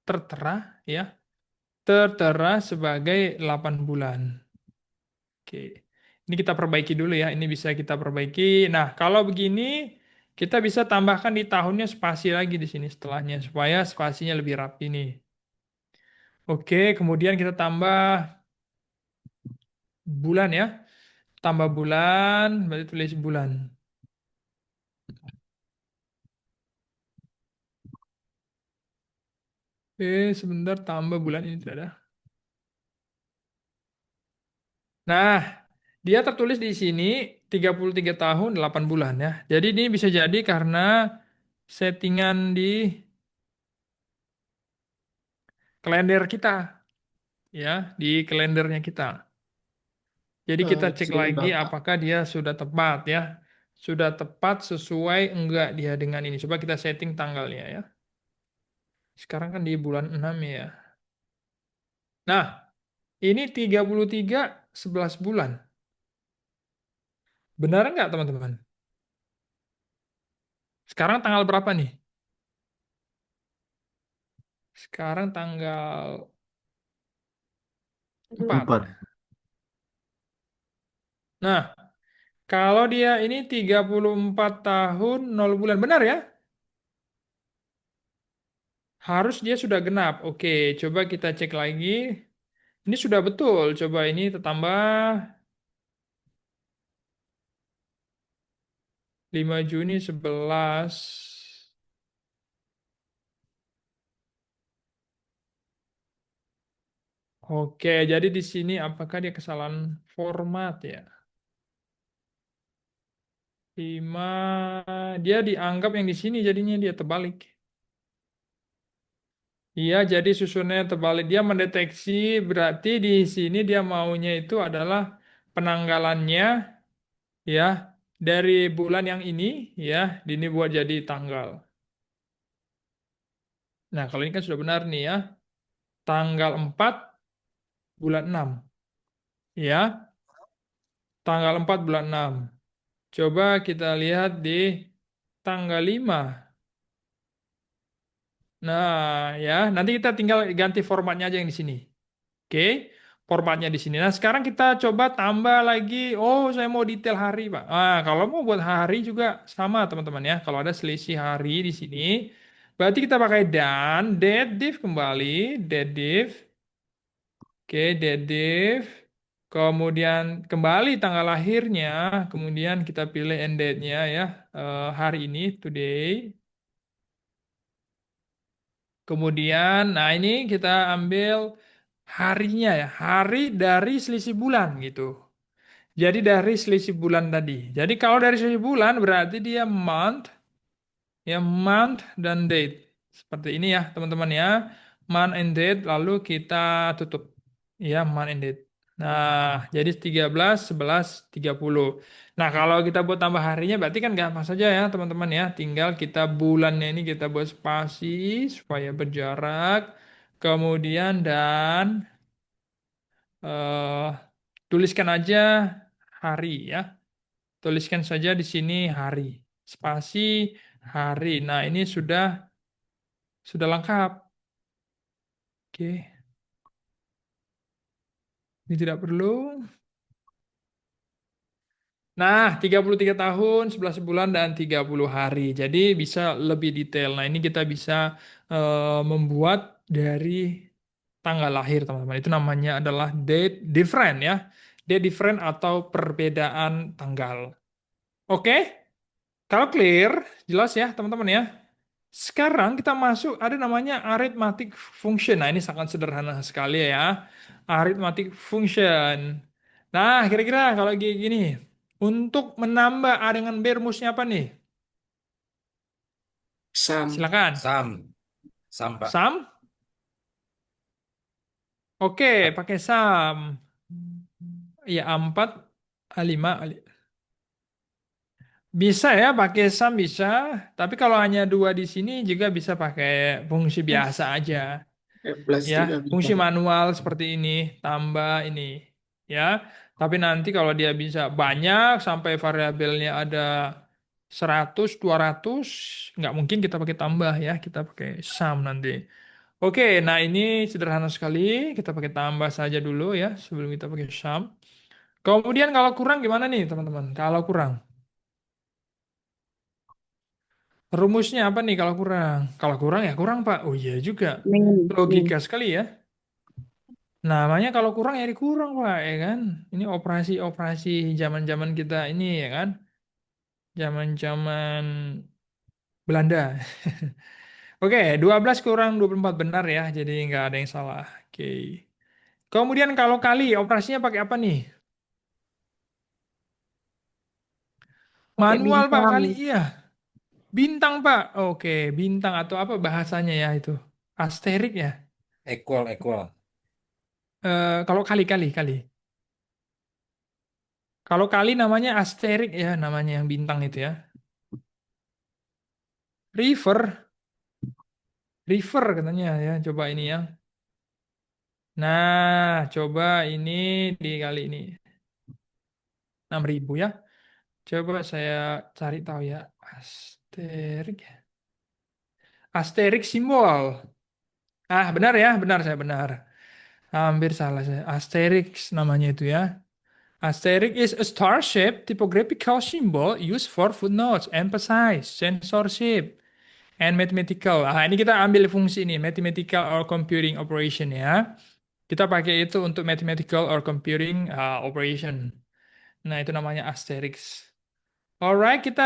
A: tertera, ya. Tertera sebagai 8 bulan. Oke, ini kita perbaiki dulu ya. Ini bisa kita perbaiki. Nah, kalau begini, kita bisa tambahkan di tahunnya spasi lagi di sini setelahnya, supaya spasinya lebih rapi nih. Oke, kemudian kita tambah bulan ya. Tambah bulan, berarti tulis bulan. Oke, sebentar tambah bulan ini tidak ada. Nah, dia tertulis di sini 33 tahun 8 bulan ya. Jadi ini bisa jadi karena settingan di kalender kita ya, di kalendernya kita. Jadi kita cek lagi apakah dia sudah tepat ya. Sudah tepat sesuai enggak dia dengan ini. Coba kita setting tanggalnya ya. Sekarang kan di bulan 6 ya. Nah, ini 33 11 bulan. Benar nggak teman-teman? Sekarang tanggal berapa nih? Sekarang tanggal 4.
F: Empat.
A: Nah, kalau dia ini 34 tahun 0 bulan. Benar ya? Harus dia sudah genap. Oke, coba kita cek lagi. Ini sudah betul. Coba ini tambah 5 Juni 11. Oke, jadi di sini apakah dia kesalahan format ya? 5, dia dianggap yang di sini jadinya dia terbalik. Iya, jadi susunnya terbalik. Dia mendeteksi berarti di sini dia maunya itu adalah penanggalannya ya dari bulan yang ini ya, ini buat jadi tanggal. Nah, kalau ini kan sudah benar nih ya. Tanggal 4 bulan 6 ya. Tanggal 4 bulan 6. Coba kita lihat di tanggal 5. Nah, ya, nanti kita tinggal ganti formatnya aja yang di sini. Oke, formatnya di sini. Nah, sekarang kita coba tambah lagi. Oh, saya mau detail hari, Pak. Ah, kalau mau buat hari juga sama, teman-teman ya. Kalau ada selisih hari di sini, berarti kita pakai dan date div kembali, date div. Oke, date div. Kemudian kembali tanggal lahirnya, kemudian kita pilih end date-nya ya, hari ini, today. Kemudian, nah ini kita ambil harinya ya, hari dari selisih bulan gitu. Jadi dari selisih bulan tadi. Jadi kalau dari selisih bulan berarti dia month, ya month dan date. Seperti ini ya teman-teman ya. Month and date lalu kita tutup. Ya month and date. Nah, jadi 13, 11, 30. Nah, kalau kita buat tambah harinya berarti kan gampang saja ya teman-teman ya. Tinggal kita bulannya ini kita buat spasi supaya berjarak. Kemudian dan eh, tuliskan aja hari ya. Tuliskan saja di sini hari. Spasi hari. Nah, ini sudah lengkap. Oke. Ini tidak perlu. Nah, 33 tahun, 11 bulan, dan 30 hari. Jadi bisa lebih detail. Nah, ini kita bisa membuat dari tanggal lahir, teman-teman. Itu namanya adalah date different ya. Date different atau perbedaan tanggal. Oke? Kalau clear, jelas ya, teman-teman ya. Sekarang kita masuk ada namanya arithmetic function. Nah, ini sangat sederhana sekali ya. Arithmetic function. Nah, kira-kira kalau kayak gini, untuk menambah A dengan B rumusnya apa nih?
G: Sam.
A: Silakan.
B: Sam. Sam, Pak.
A: Sum? Oke, pakai sum. Ya, A4, A5, bisa ya pakai sum bisa, tapi kalau hanya dua di sini juga bisa pakai fungsi biasa aja.
G: Plus
A: Ya,
G: juga bisa,
A: fungsi
G: Pak.
A: manual seperti ini, tambah ini, ya. Tapi nanti kalau dia bisa banyak sampai variabelnya ada 100, 200, nggak mungkin kita pakai tambah ya, kita pakai sum nanti. Oke, nah ini sederhana sekali, kita pakai tambah saja dulu ya, sebelum kita pakai sum. Kemudian kalau kurang gimana nih teman-teman? Kalau kurang, rumusnya apa nih kalau kurang? Kalau kurang ya kurang Pak. Oh iya juga, logika sekali ya. Namanya kalau kurang ya dikurang Pak, ya kan? Ini operasi-operasi zaman-zaman kita ini ya kan? Zaman-zaman Belanda. Oke, 12 kurang 24 benar ya, jadi nggak ada yang salah. Oke. Kemudian kalau kali, operasinya pakai apa nih?
E: Pakai
A: Manual Pak,
E: bintang.
A: kali iya. Bintang Pak. Oke, bintang atau apa bahasanya ya itu? Asterik ya?
B: Equal, equal.
A: Kalau kali. Kalau kali namanya asterik ya, namanya yang bintang itu ya. River. River katanya ya, coba ini ya. Nah, coba ini dikali ini 6.000 ya. Coba saya cari tahu ya. Asterik. Asterik simbol. Ah, benar ya, benar saya benar. Hampir salah saya. Asterix namanya itu ya. Asterix is a star-shaped typographical symbol used for footnotes, emphasize, censorship, and mathematical. Ah, ini kita ambil fungsi ini, mathematical or computing operation ya. Kita pakai itu untuk mathematical or computing operation. Nah, itu namanya Asterix. Alright, kita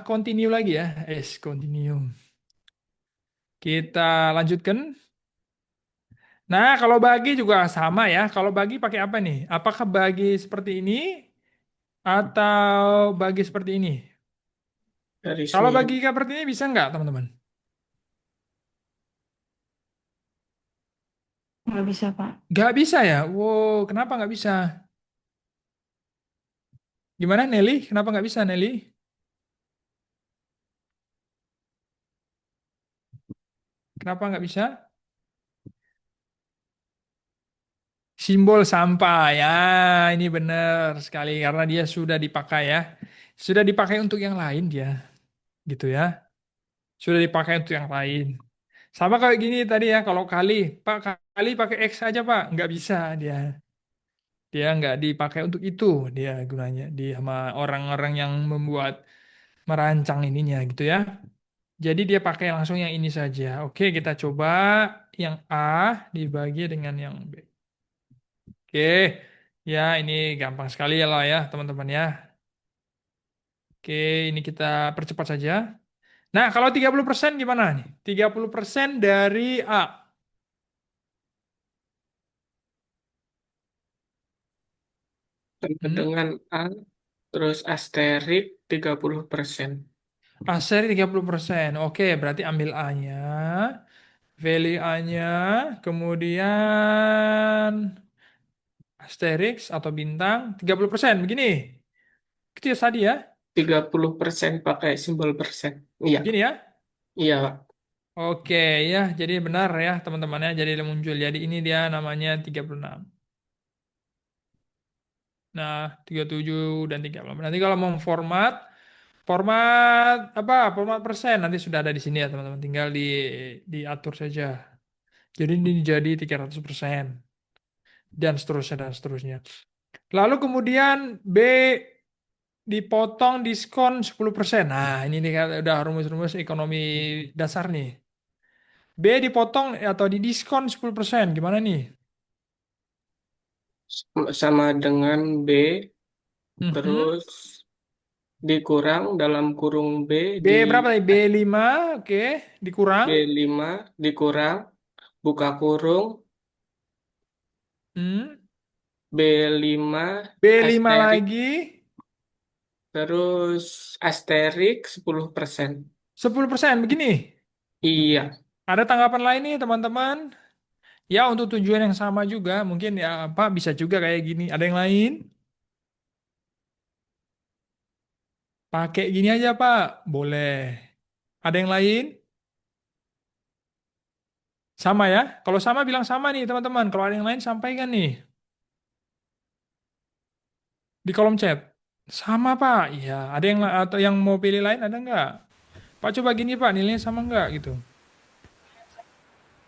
A: continue lagi ya. Continue. Kita lanjutkan. Nah, kalau bagi juga sama ya. Kalau bagi pakai apa nih? Apakah bagi seperti ini atau bagi seperti ini? Kalau
G: Garisnya.
A: bagi seperti ini bisa nggak, teman-teman?
D: Nggak bisa, Pak.
A: Nggak bisa ya? Wow, kenapa nggak bisa? Gimana, Nelly? Kenapa nggak bisa, Nelly? Kenapa nggak bisa? Simbol sampah ya, ini benar sekali karena dia sudah dipakai ya. Sudah dipakai untuk yang lain dia, gitu ya. Sudah dipakai untuk yang lain. Sama kayak gini tadi ya, kalau kali, Pak kali pakai X aja Pak, nggak bisa dia. Dia nggak dipakai untuk itu dia gunanya di sama orang-orang yang membuat merancang ininya gitu ya. Jadi dia pakai langsung yang ini saja. Oke, kita coba yang A dibagi dengan yang B. Oke, ya ini gampang sekali ya lah ya teman-teman ya. Oke, ini kita percepat saja. Nah, kalau 30% gimana nih? 30% dari A.
G: Sama
A: Hmm?
G: dengan A, terus asterik 30%.
A: Aseri 30%. Oke, berarti ambil A-nya. Value A-nya. Kemudian asterisk atau bintang 30%. Begini. Itu ya tadi ya.
G: 30% pakai simbol persen. Iya,
A: Begini ya.
G: iya, Pak.
A: Oke ya, jadi benar ya teman-teman ya. Jadi muncul. Jadi ini dia namanya 36. Nah, 37 dan 30. Nanti kalau mau format, format apa? Format persen nanti sudah ada di sini ya teman-teman. Tinggal diatur saja. Jadi ini jadi 300% dan seterusnya dan seterusnya. Lalu kemudian B dipotong diskon 10%. Nah, ini nih kan udah rumus-rumus ekonomi dasar nih. B dipotong atau didiskon 10%. Gimana nih?
G: Sama dengan B,
A: Mhm.
G: terus dikurang dalam kurung B
A: B
G: di
A: berapa tadi? B5, oke. Dikurang.
G: B5 dikurang buka kurung
A: Hmm.
G: B5
A: B5
G: asterik
A: lagi.
G: terus asterik 10%.
A: 10%, begini.
G: Iya,
A: Ada tanggapan lain nih teman-teman? Ya untuk tujuan yang sama juga. Mungkin ya apa bisa juga kayak gini. Ada yang lain? Pakai gini aja Pak. Boleh. Ada yang lain? Sama ya? Kalau sama bilang sama nih teman-teman. Kalau ada yang lain sampaikan nih di kolom chat. Sama Pak. Iya. Ada yang atau yang mau pilih lain ada nggak? Pak coba gini Pak. Nilainya sama nggak gitu?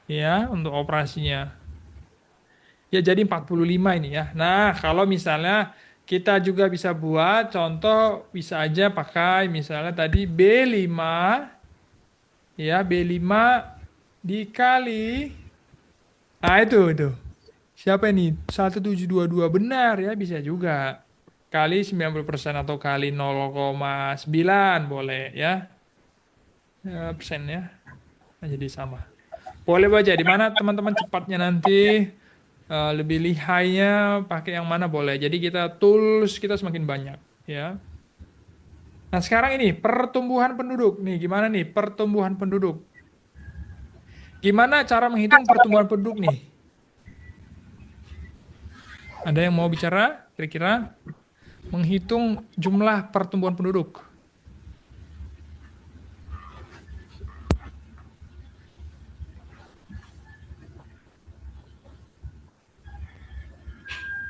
A: Ya untuk operasinya. Ya jadi 45 ini ya. Nah kalau misalnya kita juga bisa buat contoh bisa aja pakai misalnya tadi B5 ya B5 dikali. Nah itu. Siapa ini? 1722 benar ya bisa juga. Kali 90% atau kali 0,9 boleh ya. Persen ya. Nah, jadi sama. Boleh baca di mana teman-teman cepatnya nanti lebih lihainya pakai yang mana boleh. Jadi kita tools kita semakin banyak ya. Nah, sekarang ini pertumbuhan penduduk. Nih, gimana nih pertumbuhan penduduk? Gimana cara menghitung pertumbuhan penduduk nih? Ada yang mau bicara? Kira-kira menghitung jumlah pertumbuhan penduduk.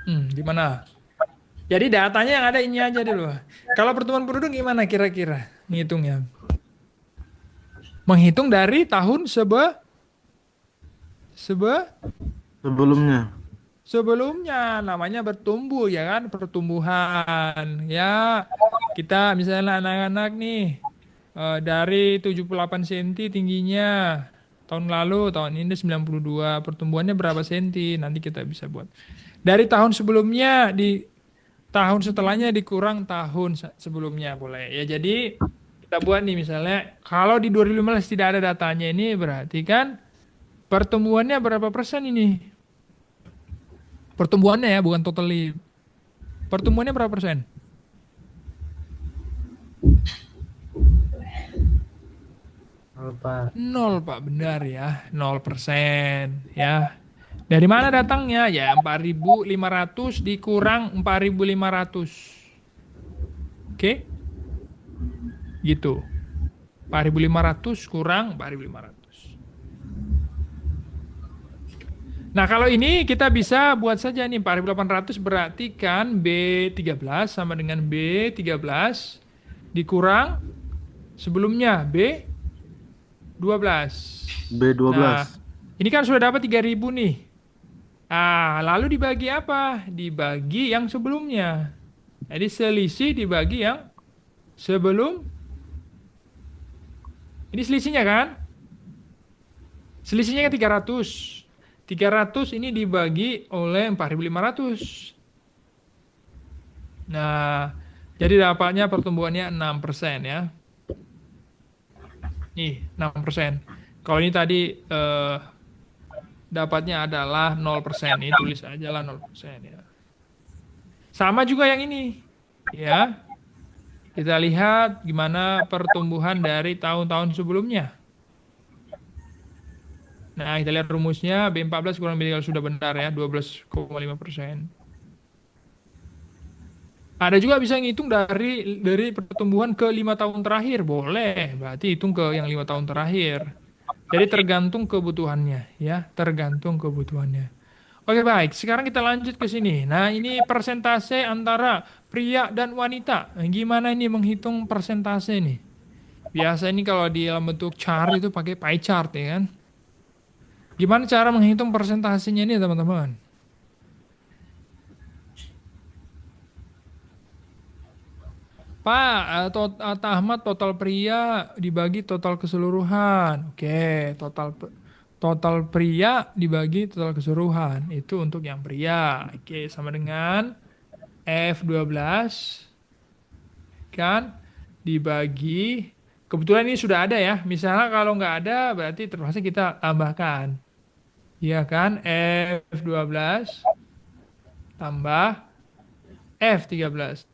A: Gimana? Jadi datanya yang ada ini aja dulu. Kalau pertumbuhan penduduk gimana kira-kira ngitungnya? Menghitung dari tahun sebe
F: Sebelumnya.
A: sebelumnya namanya bertumbuh ya kan pertumbuhan ya kita misalnya anak-anak nih dari 78 cm tingginya tahun lalu tahun ini 92 pertumbuhannya berapa senti nanti kita bisa buat dari tahun sebelumnya di tahun setelahnya dikurang tahun sebelumnya boleh ya jadi kita buat nih misalnya kalau di 2015 tidak ada datanya ini berarti kan pertumbuhannya berapa persen ini pertumbuhannya ya bukan totally pertumbuhannya berapa persen?
C: Lupa.
A: Nol Pak, benar ya. 0% ya. Dari mana datangnya? Ya 4.500 dikurang 4.500. Oke? Gitu. 4.500 kurang 4.500. Nah kalau ini kita bisa buat saja nih 4.800 berarti kan B13 sama dengan B13 dikurang sebelumnya B12. Nah,
F: B12.
A: ini kan sudah dapat 3.000 nih. Ah, lalu dibagi apa? Dibagi yang sebelumnya. Jadi selisih dibagi yang sebelum. Ini selisihnya kan? Selisihnya kan 300. 300 ini dibagi oleh 4.500. Nah, jadi dapatnya pertumbuhannya 6% ya. Nih, 6%. Kalau ini tadi dapatnya adalah 0%. Ini tulis aja lah 0% ya. Sama juga yang ini. Ya. Kita lihat gimana pertumbuhan dari tahun-tahun sebelumnya. Nah, kita lihat rumusnya B14 kurang B13 sudah benar ya, 12,5%. Ada juga bisa ngitung dari pertumbuhan ke 5 tahun terakhir, boleh. Berarti hitung ke yang 5 tahun terakhir. Jadi tergantung kebutuhannya, ya, tergantung kebutuhannya. Oke baik, sekarang kita lanjut ke sini. Nah ini persentase antara pria dan wanita. Nah, gimana ini menghitung persentase nih? Biasa ini kalau di dalam bentuk chart itu pakai pie chart ya kan? Gimana cara menghitung persentasenya ini teman-teman? Pak, Ahmad total pria dibagi total keseluruhan. Oke, total pria dibagi total keseluruhan. Itu untuk yang pria. Oke, sama dengan F12 kan dibagi, kebetulan ini sudah ada ya. Misalnya kalau nggak ada berarti terpaksa kita tambahkan. Iya kan? F12 tambah F13.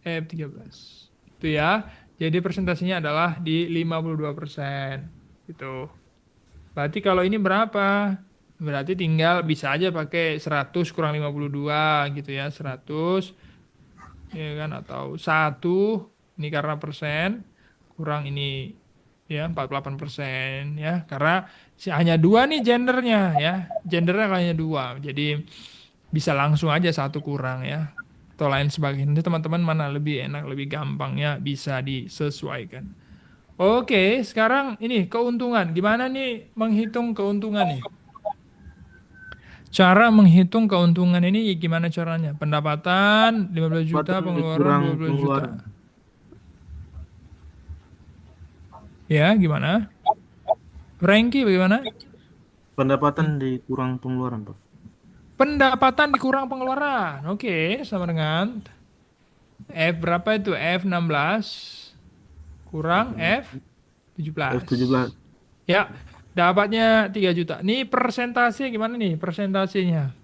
A: Itu ya. Jadi presentasinya adalah di 52%. Gitu. Berarti kalau ini berapa? Berarti tinggal bisa aja pakai 100 kurang 52 gitu ya. 100 ya kan, atau 1 ini karena persen kurang ini ya 48% ya, karena hanya dua nih gendernya ya, gendernya hanya dua, jadi bisa langsung aja satu kurang ya, atau lain sebagainya. Nanti teman-teman mana lebih enak, lebih gampang ya, bisa disesuaikan. Oke, sekarang ini keuntungan, gimana nih menghitung keuntungan nih? Cara menghitung keuntungan ini gimana caranya? Pendapatan 15 juta,
H: Pendapatan
A: pengeluaran
H: dikurang
A: 12 juta.
H: pengeluaran.
A: Ya, gimana? Frankie bagaimana?
H: Pendapatan dikurang pengeluaran, Pak.
A: Pendapatan dikurang pengeluaran. Oke, sama dengan F berapa itu? F16 kurang F17.
H: F17.
A: Ya, dapatnya 3 juta. Nih persentase gimana nih persentasenya?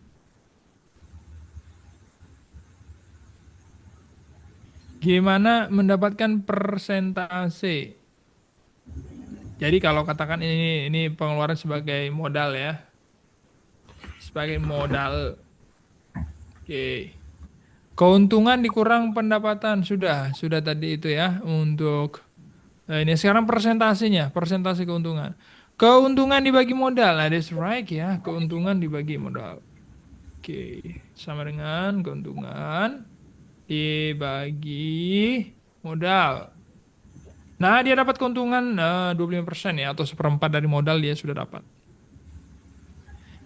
A: Gimana mendapatkan persentase? Jadi kalau katakan ini pengeluaran sebagai modal ya. Sebagai modal. Oke. Keuntungan dikurang pendapatan sudah tadi itu ya untuk ini sekarang persentasenya, persentase keuntungan. Keuntungan dibagi modal. Nah, that's right ya, keuntungan dibagi modal. Oke, sama dengan keuntungan dibagi modal. Nah, dia dapat keuntungan 25% ya, atau seperempat dari modal dia sudah dapat.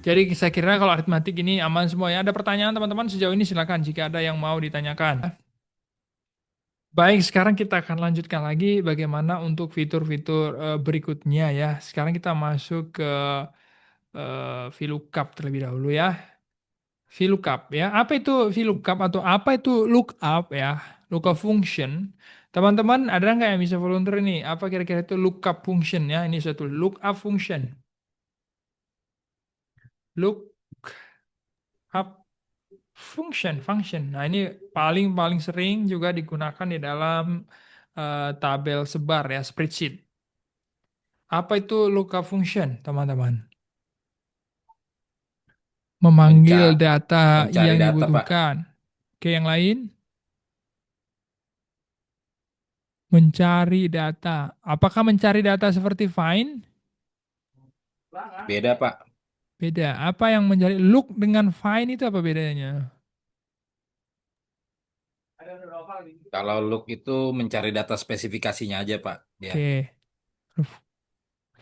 A: Jadi saya kira kalau aritmatik ini aman semua ya. Ada pertanyaan teman-teman sejauh ini silakan jika ada yang mau ditanyakan. Baik, sekarang kita akan lanjutkan lagi bagaimana untuk fitur-fitur berikutnya ya. Sekarang kita masuk ke VLOOKUP terlebih dahulu ya. VLOOKUP ya. Apa itu VLOOKUP atau apa itu lookup ya? Lookup function. Teman-teman ada nggak yang bisa volunteer ini? Apa kira-kira itu lookup function ya? Ini satu lookup function. Lookup function. Nah, ini paling sering juga digunakan di dalam tabel sebar ya, spreadsheet. Apa itu lookup function, teman-teman? Memanggil data
B: Mencari
A: yang
B: data, Pak.
A: dibutuhkan. Oke, yang lain? Mencari data. Apakah mencari data seperti find?
B: Beda, Pak.
A: Beda. Apa yang mencari look dengan find itu apa bedanya?
B: Kalau look itu mencari data spesifikasinya aja, Pak. Ya.
A: Oke.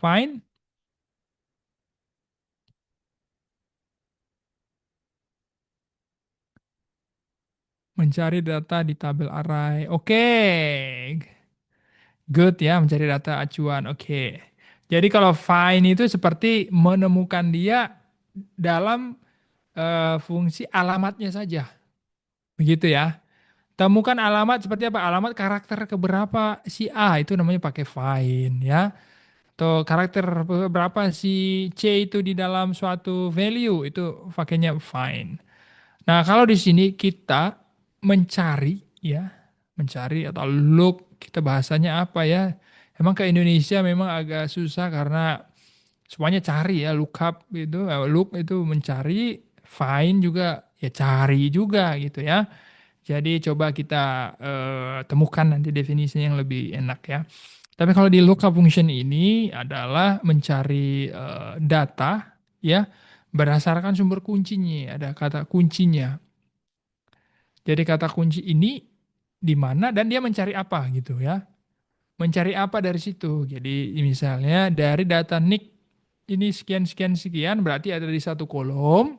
A: Find? Mencari data di tabel array. Oke. Good ya, mencari data acuan. Oke. Jadi kalau find itu seperti menemukan dia dalam fungsi alamatnya saja. Begitu ya. Temukan alamat seperti apa? Alamat karakter keberapa si A itu namanya pakai find ya. Atau karakter berapa si C itu di dalam suatu value itu pakainya find. Nah, kalau di sini kita mencari ya, mencari atau look, kita bahasanya apa ya? Emang ke Indonesia memang agak susah karena semuanya cari ya, look up itu, look itu mencari, find juga ya cari juga gitu ya. Jadi coba kita temukan nanti definisinya yang lebih enak ya. Tapi kalau di lookup function ini adalah mencari data ya berdasarkan sumber kuncinya, ada kata kuncinya. Jadi kata kunci ini di mana dan dia mencari apa gitu ya. Mencari apa dari situ. Jadi misalnya dari data nick ini sekian berarti ada di satu kolom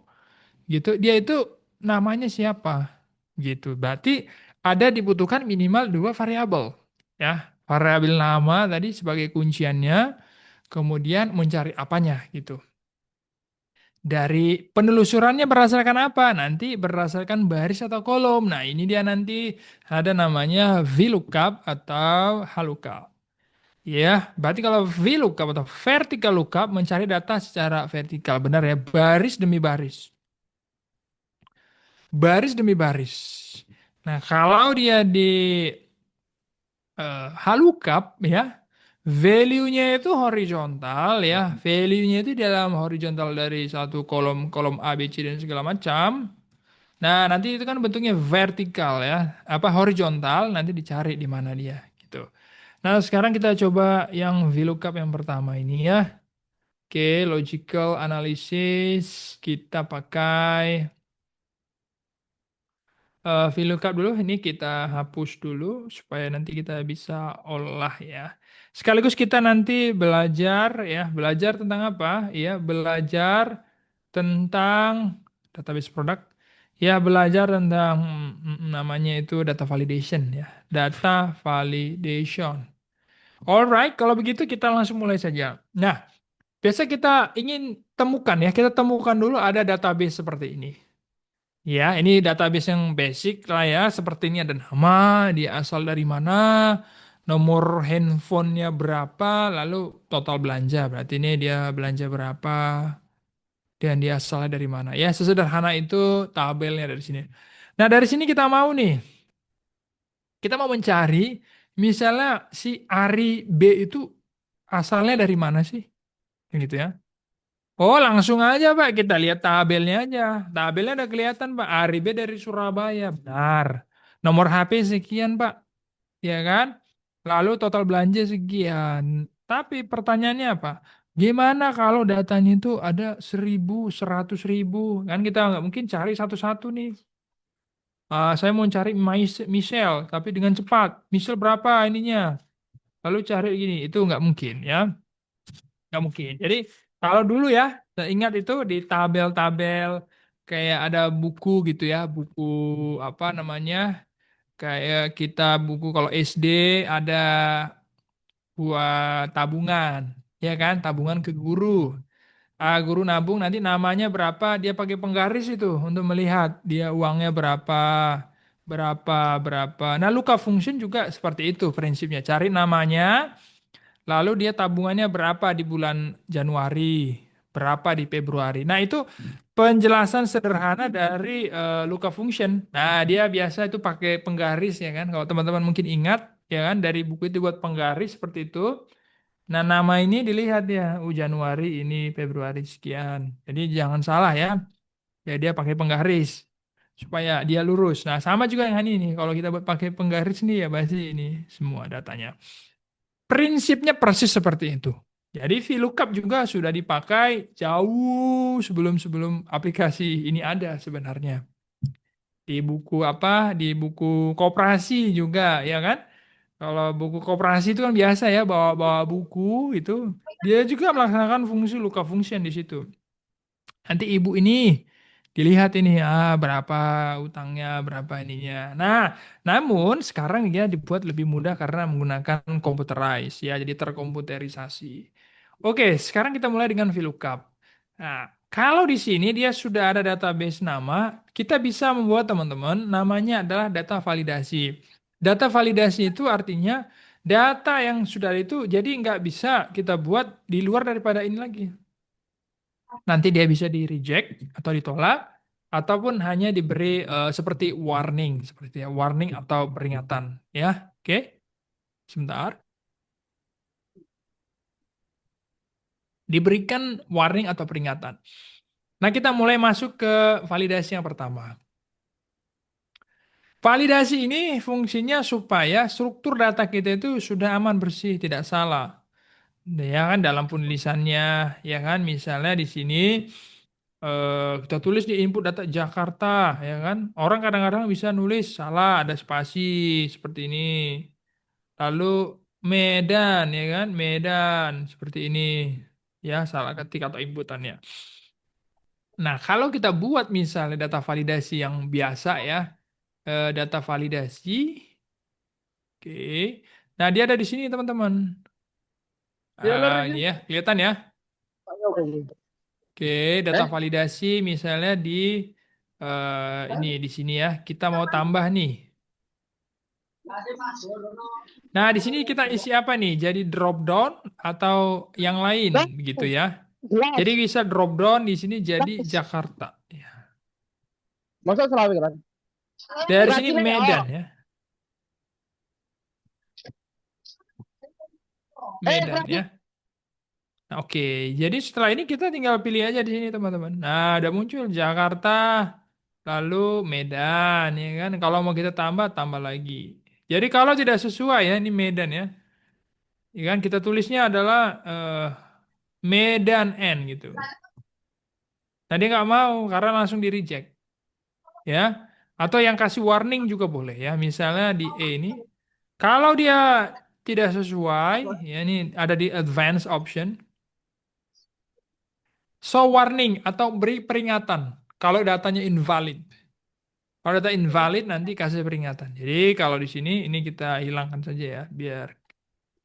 A: gitu. Dia itu namanya siapa gitu. Berarti ada dibutuhkan minimal dua variabel ya. Variabel nama tadi sebagai kunciannya, kemudian mencari apanya gitu. Dari penelusurannya berdasarkan apa? Nanti berdasarkan baris atau kolom. Nah, ini dia nanti ada namanya VLOOKUP atau HLOOKUP. Ya, berarti kalau VLOOKUP atau vertical lookup mencari data secara vertikal, benar ya, baris demi baris. Baris demi baris. Nah, kalau dia di HLOOKUP ya, value-nya itu horizontal ya, value-nya itu di dalam horizontal dari satu kolom A, B, C dan segala macam. Nah, nanti itu kan bentuknya vertikal ya, apa horizontal, nanti dicari di mana dia gitu. Nah, sekarang kita coba yang VLOOKUP yang pertama ini ya. Oke, logical analysis kita pakai VLOOKUP dulu. Ini kita hapus dulu supaya nanti kita bisa olah ya. Sekaligus kita nanti belajar ya, belajar tentang apa? Ya, belajar tentang database product. Ya, belajar tentang namanya itu data validation ya. Data validation. Alright, kalau begitu kita langsung mulai saja. Nah, biasa kita ingin temukan ya, kita temukan dulu ada database seperti ini. Ya, ini database yang basic lah ya, seperti ini ada nama, dia asal dari mana, nomor handphonenya berapa, lalu total belanja, berarti ini dia belanja berapa, dan dia asalnya dari mana. Ya, sesederhana itu tabelnya dari sini. Nah, dari sini kita mau mencari, misalnya si Ari B itu asalnya dari mana sih? Yang gitu ya. Oh, langsung aja Pak, kita lihat tabelnya aja. Tabelnya udah kelihatan Pak, Aribe dari Surabaya. Benar. Nomor HP sekian Pak, ya kan? Lalu total belanja sekian. Tapi pertanyaannya apa? Gimana kalau datanya itu ada 1.000, 100.000? Kan kita nggak mungkin cari satu-satu nih. Saya mau cari Michelle, tapi dengan cepat. Michelle berapa ininya? Lalu cari gini, itu nggak mungkin ya. Nggak mungkin. Jadi kalau dulu ya, saya ingat itu di tabel-tabel kayak ada buku gitu ya, buku apa namanya, kayak kita buku kalau SD ada buat tabungan, ya kan, tabungan ke guru. Guru nabung nanti namanya berapa, dia pakai penggaris itu untuk melihat dia uangnya berapa, berapa, berapa. Nah, lookup function juga seperti itu prinsipnya. Cari namanya, lalu dia tabungannya berapa di bulan Januari, berapa di Februari. Nah, itu penjelasan sederhana dari lookup function. Nah, dia biasa itu pakai penggaris ya kan. Kalau teman-teman mungkin ingat ya kan dari buku itu buat penggaris seperti itu. Nah, nama ini dilihat ya, Januari ini Februari sekian. Jadi jangan salah ya. Ya dia pakai penggaris supaya dia lurus. Nah, sama juga yang ini nih. Kalau kita buat pakai penggaris nih ya pasti ini semua datanya. Prinsipnya persis seperti itu. Jadi VLOOKUP juga sudah dipakai jauh sebelum aplikasi ini ada sebenarnya. Di buku apa? Di buku koperasi juga, ya kan? Kalau buku koperasi itu kan biasa ya, bawa-bawa buku itu. Dia juga melaksanakan fungsi lookup function di situ. Nanti ibu ini dilihat ini berapa utangnya, berapa ininya. Nah, namun sekarang dia dibuat lebih mudah karena menggunakan computerized ya, jadi terkomputerisasi. Oke, sekarang kita mulai dengan VLOOKUP. Nah, kalau di sini dia sudah ada database nama, kita bisa membuat teman-teman namanya adalah data validasi. Data validasi itu artinya data yang sudah itu jadi nggak bisa kita buat di luar daripada ini lagi. Nanti dia bisa di reject atau ditolak ataupun hanya diberi seperti warning seperti ya warning atau peringatan ya. Oke, sebentar, diberikan warning atau peringatan. Nah, kita mulai masuk ke validasi yang pertama. Validasi ini fungsinya supaya struktur data kita itu sudah aman, bersih, tidak salah. Ya kan dalam penulisannya, ya kan misalnya di sini kita tulis di input data Jakarta, ya kan. Orang kadang-kadang bisa nulis salah, ada spasi seperti ini. Lalu Medan, ya kan, Medan seperti ini, ya salah ketik atau inputannya. Nah, kalau kita buat misalnya data validasi yang biasa ya, data validasi, oke. Nah, dia ada di sini teman-teman. Ini ya, kelihatan ya. Oke, data validasi misalnya di ini di sini ya. Kita mau tambah nih. Nah, di sini kita isi apa nih? Jadi drop down atau yang lain begitu ya. Jadi bisa drop down di sini jadi Jakarta. Ya.
C: Masa Sulawesi kan?
A: Dari sini Medan ya. Medan ya. Nah, oke, jadi setelah ini kita tinggal pilih aja di sini teman-teman. Nah, udah muncul Jakarta, lalu Medan, ya kan? Kalau mau kita tambah, tambah lagi. Jadi kalau tidak sesuai ya, ini Medan ya. Ya kan kita tulisnya adalah Medan N gitu. Nah, dia nggak mau karena langsung di reject. Ya. Atau yang kasih warning juga boleh ya. Misalnya di E ini, kalau dia tidak sesuai, ya ini ada di advanced option. Show warning atau beri peringatan kalau datanya invalid. Kalau data invalid nanti kasih peringatan. Jadi kalau di sini ini kita hilangkan saja ya biar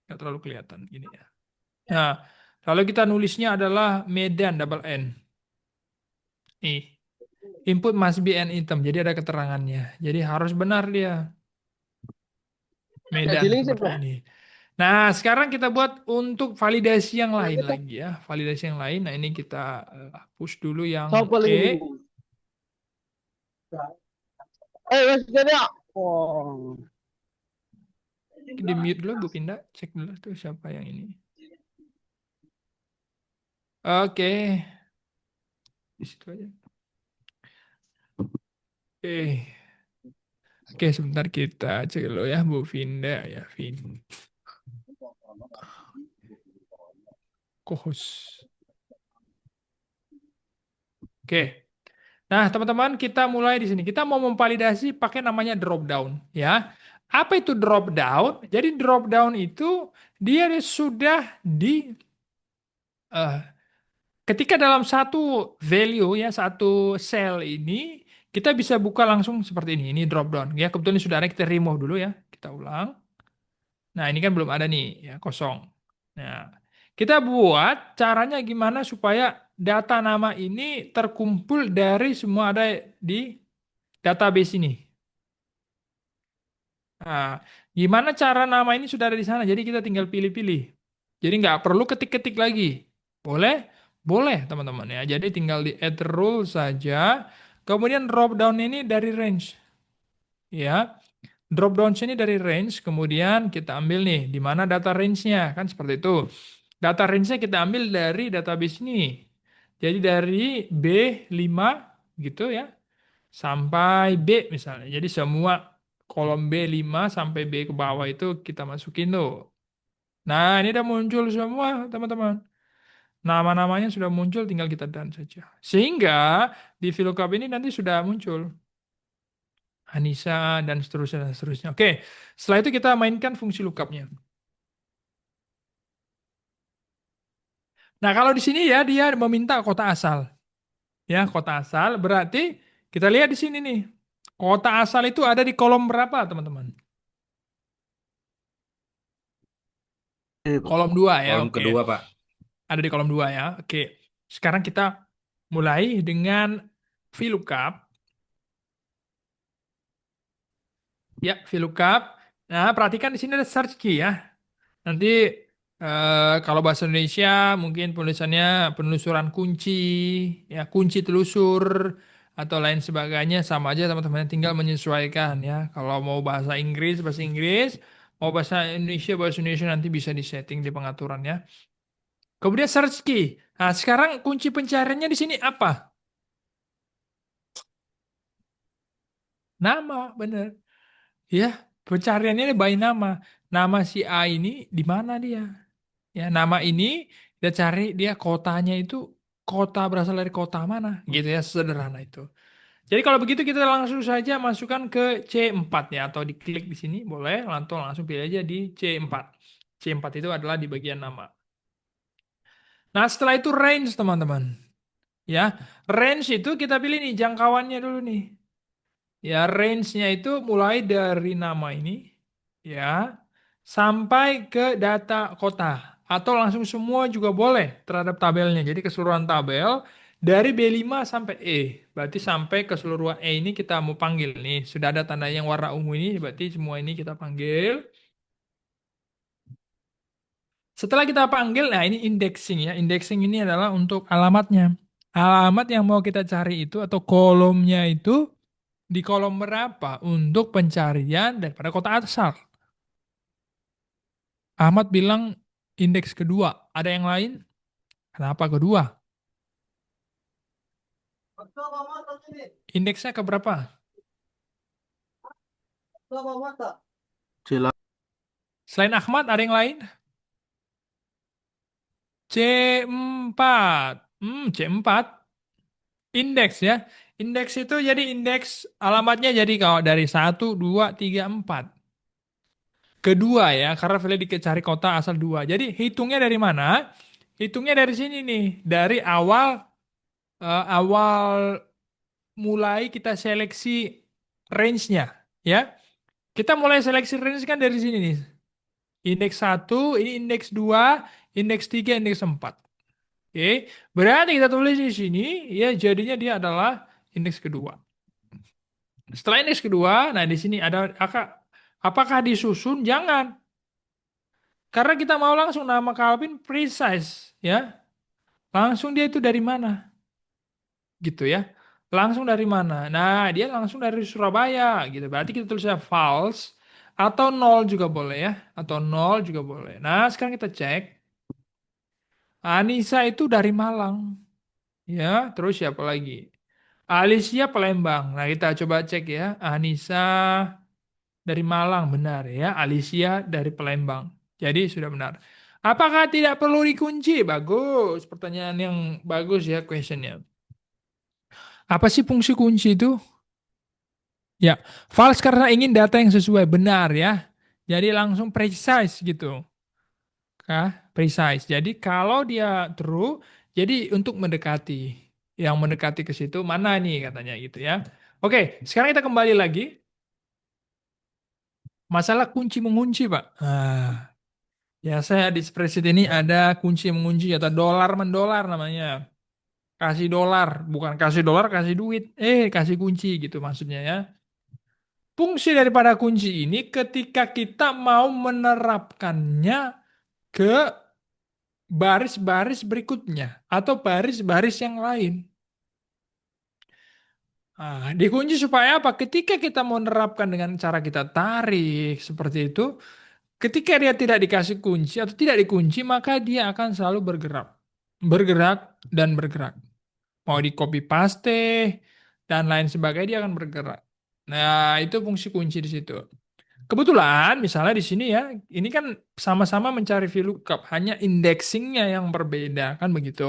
A: nggak terlalu kelihatan gini ya. Nah, lalu kita nulisnya adalah Medan double N. Nih, input must be an item. Jadi ada keterangannya. Jadi harus benar dia. Medan seperti ini. Nah, sekarang kita buat untuk validasi yang lain lagi ya. Validasi yang lain. Nah, ini kita push dulu yang E. Di mute dulu Bu Pinda, cek dulu tuh siapa yang ini. Oke. Di situ aja. Oke. Oke, sebentar kita cek dulu ya Bu Vinda ya, Vin. Kohos. Oke. Nah, teman-teman, kita mulai di sini. Kita mau memvalidasi pakai namanya drop down, ya. Apa itu drop down? Jadi drop down itu dia sudah di eh, ketika dalam satu value ya, satu cell ini kita bisa buka langsung seperti ini. Ini drop down ya. Kebetulan ini sudah ada, kita remove dulu ya. Kita ulang. Nah, ini kan belum ada nih ya, kosong. Nah, kita buat caranya gimana supaya data nama ini terkumpul dari semua ada di database ini. Nah, gimana cara nama ini sudah ada di sana? Jadi kita tinggal pilih-pilih. Jadi nggak perlu ketik-ketik lagi. Boleh? Boleh, teman-teman ya. Jadi tinggal di add rule saja. Kemudian drop down ini dari range. Ya, drop down sini dari range. Kemudian kita ambil nih, di mana data range-nya. Kan seperti itu. Data range-nya kita ambil dari database ini. Jadi dari B5 gitu ya. Sampai B misalnya. Jadi semua kolom B5 sampai B ke bawah itu kita masukin tuh. Nah, ini udah muncul semua, teman-teman. Nama-namanya sudah muncul, tinggal kita done saja. Sehingga di VLOOKUP ini nanti sudah muncul. Anissa dan seterusnya dan seterusnya. Oke, setelah itu kita mainkan fungsi lookup-nya. Nah, kalau di sini ya dia meminta kota asal. Ya, kota asal berarti kita lihat di sini nih. Kota asal itu ada di kolom berapa, teman-teman?
H: Pak.
A: Kolom 2 ya,
B: Kolom
A: oke.
B: kedua, Pak.
A: Ada di kolom 2 ya. Oke. Sekarang kita mulai dengan VLOOKUP. Ya, VLOOKUP. Nah, perhatikan di sini ada search key ya. Nanti kalau bahasa Indonesia mungkin penulisannya penelusuran kunci, ya kunci telusur atau lain sebagainya sama aja teman-teman tinggal menyesuaikan ya. Kalau mau bahasa Inggris, bahasa Inggris, mau bahasa Indonesia nanti bisa disetting di pengaturan ya. Kemudian search key. Nah, sekarang kunci pencariannya di sini apa? Nama, bener. Ya, pencariannya ini by nama. Nama si A ini di mana dia? Ya, nama ini kita cari dia kotanya itu kota berasal dari kota mana, gitu ya, sederhana itu. Jadi kalau begitu kita langsung saja masukkan ke C4 ya, atau diklik di sini boleh, langsung pilih aja di C4. C4 itu adalah di bagian nama. Nah, setelah itu range, teman-teman. Ya, range itu kita pilih nih jangkauannya dulu nih. Ya, range-nya itu mulai dari nama ini ya sampai ke data kota atau langsung semua juga boleh terhadap tabelnya. Jadi keseluruhan tabel dari B5 sampai E. Berarti sampai keseluruhan E ini kita mau panggil nih. Sudah ada tanda yang warna ungu ini, berarti semua ini kita panggil. Setelah kita panggil, nah ini indexing ya. Indexing ini adalah untuk alamatnya. Alamat yang mau kita cari itu atau kolomnya itu di kolom berapa untuk pencarian daripada kota asal. Ahmad bilang indeks kedua. Ada yang lain? Kenapa kedua? Indeksnya ke berapa?
H: Sila
A: Selain Ahmad, ada yang lain? C4. C4. Indeks ya. Indeks itu jadi indeks alamatnya jadi kalau dari 1, 2, 3, 4. Kedua ya, karena Feli dicari kota asal 2. Jadi hitungnya dari mana? Hitungnya dari sini nih. Dari awal mulai kita seleksi range-nya. Ya. Kita mulai seleksi range kan dari sini nih. Indeks 1, ini indeks 2, indeks 3, indeks 4. Oke, berarti kita tulis di sini, ya jadinya dia adalah indeks kedua. Setelah indeks kedua, nah di sini ada apakah disusun? Jangan. Karena kita mau langsung nama Calvin precise, ya. Langsung dia itu dari mana? Gitu ya. Langsung dari mana? Nah, dia langsung dari Surabaya, gitu. Berarti kita tulisnya false atau nol juga boleh ya, atau nol juga boleh. Nah, sekarang kita cek. Anissa itu dari Malang, ya. Terus siapa lagi? Alicia Palembang. Nah, kita coba cek ya. Anissa dari Malang, benar ya. Alicia dari Palembang. Jadi sudah benar. Apakah tidak perlu dikunci? Bagus. Pertanyaan yang bagus ya questionnya. Apa sih fungsi kunci itu? Ya, false karena ingin data yang sesuai. Benar ya. Jadi langsung precise gitu. Precise. Jadi kalau dia true, jadi untuk mendekati. Yang mendekati ke situ mana nih katanya gitu ya. Oke, sekarang kita kembali lagi. Masalah kunci mengunci, Pak. Ya saya di spreadsheet ini ada kunci mengunci atau dolar mendolar namanya. Kasih dolar, bukan kasih dolar, kasih duit. Kasih kunci gitu maksudnya ya. Fungsi daripada kunci ini ketika kita mau menerapkannya ke baris-baris berikutnya atau baris-baris yang lain. Dikunci supaya apa? Ketika kita mau menerapkan dengan cara kita tarik seperti itu, ketika dia tidak dikasih kunci atau tidak dikunci, maka dia akan selalu bergerak. Bergerak dan bergerak. Mau di copy paste dan lain sebagainya dia akan bergerak. Nah, itu fungsi kunci di situ. Kebetulan misalnya di sini ya, ini kan sama-sama mencari VLOOKUP, hanya indexingnya yang berbeda, kan begitu.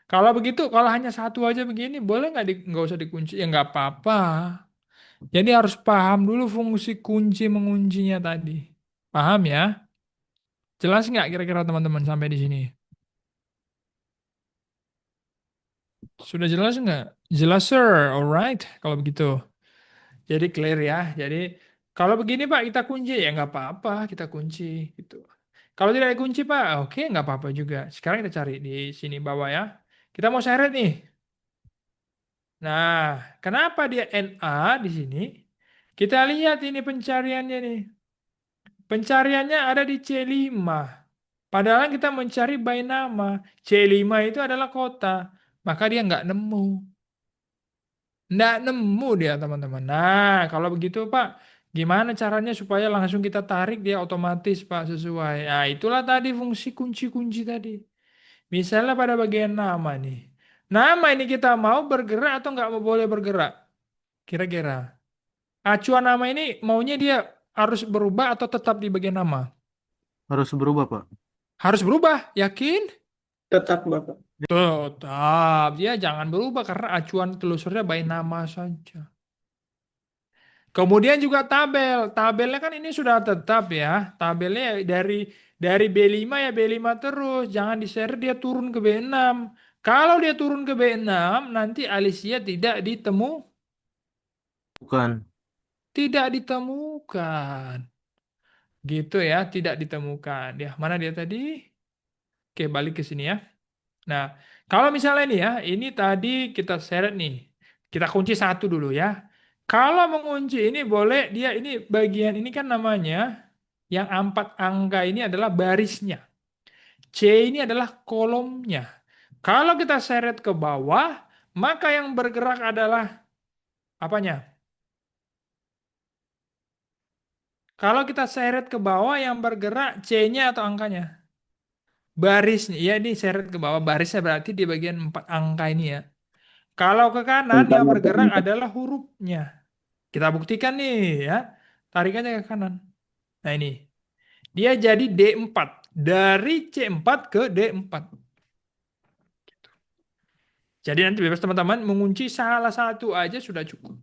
A: Kalau begitu, kalau hanya satu aja begini, boleh nggak usah dikunci? Ya nggak apa-apa. Jadi harus paham dulu fungsi kunci menguncinya tadi. Paham ya? Jelas nggak kira-kira teman-teman sampai di sini? Sudah jelas nggak? Jelas, sir. Alright, kalau begitu. Jadi clear ya. Jadi kalau begini Pak, kita kunci ya nggak apa-apa, kita kunci gitu. Kalau tidak dikunci Pak, oke nggak apa-apa juga. Sekarang kita cari di sini bawah ya. Kita mau seret nih. Nah, kenapa dia NA di sini? Kita lihat ini pencariannya nih. Pencariannya ada di C5. Padahal kita mencari by nama. C5 itu adalah kota. Maka dia nggak nemu. Nggak nemu dia teman-teman. Nah, kalau begitu Pak, gimana caranya supaya langsung kita tarik dia otomatis Pak sesuai. Nah, itulah tadi fungsi kunci-kunci tadi. Misalnya pada bagian nama nih. Nama ini kita mau bergerak atau nggak mau boleh bergerak? Kira-kira. Acuan nama ini maunya dia harus berubah atau tetap di bagian nama?
H: harus berubah, Pak.
A: Harus berubah, yakin?
G: Tetap Bapak.
A: Tetap. Dia jangan berubah karena acuan telusurnya by nama saja. Kemudian juga tabel. Tabelnya kan ini sudah tetap ya. Tabelnya dari B5 ya B5 terus. Jangan di-share dia turun ke B6. Kalau dia turun ke B6, nanti Alicia
H: Bukan.
A: tidak ditemukan. Gitu ya, tidak ditemukan. Ya, mana dia tadi? Oke, balik ke sini ya. Nah, kalau misalnya nih ya, ini tadi kita seret nih. Kita kunci satu dulu ya. Kalau mengunci ini boleh dia ini bagian ini kan namanya yang 4 angka ini adalah barisnya. C ini adalah kolomnya. Kalau kita seret ke bawah, maka yang bergerak adalah apanya? Kalau kita seret ke bawah yang bergerak C-nya atau angkanya? Barisnya. Ya ini seret ke bawah barisnya berarti di bagian 4 angka ini ya. Kalau ke kanan yang bergerak adalah hurufnya. Kita buktikan nih ya. Tarik aja ke kanan. Nah ini. Dia jadi D4. Dari C4 ke D4. Jadi nanti bebas teman-teman mengunci salah satu aja sudah cukup.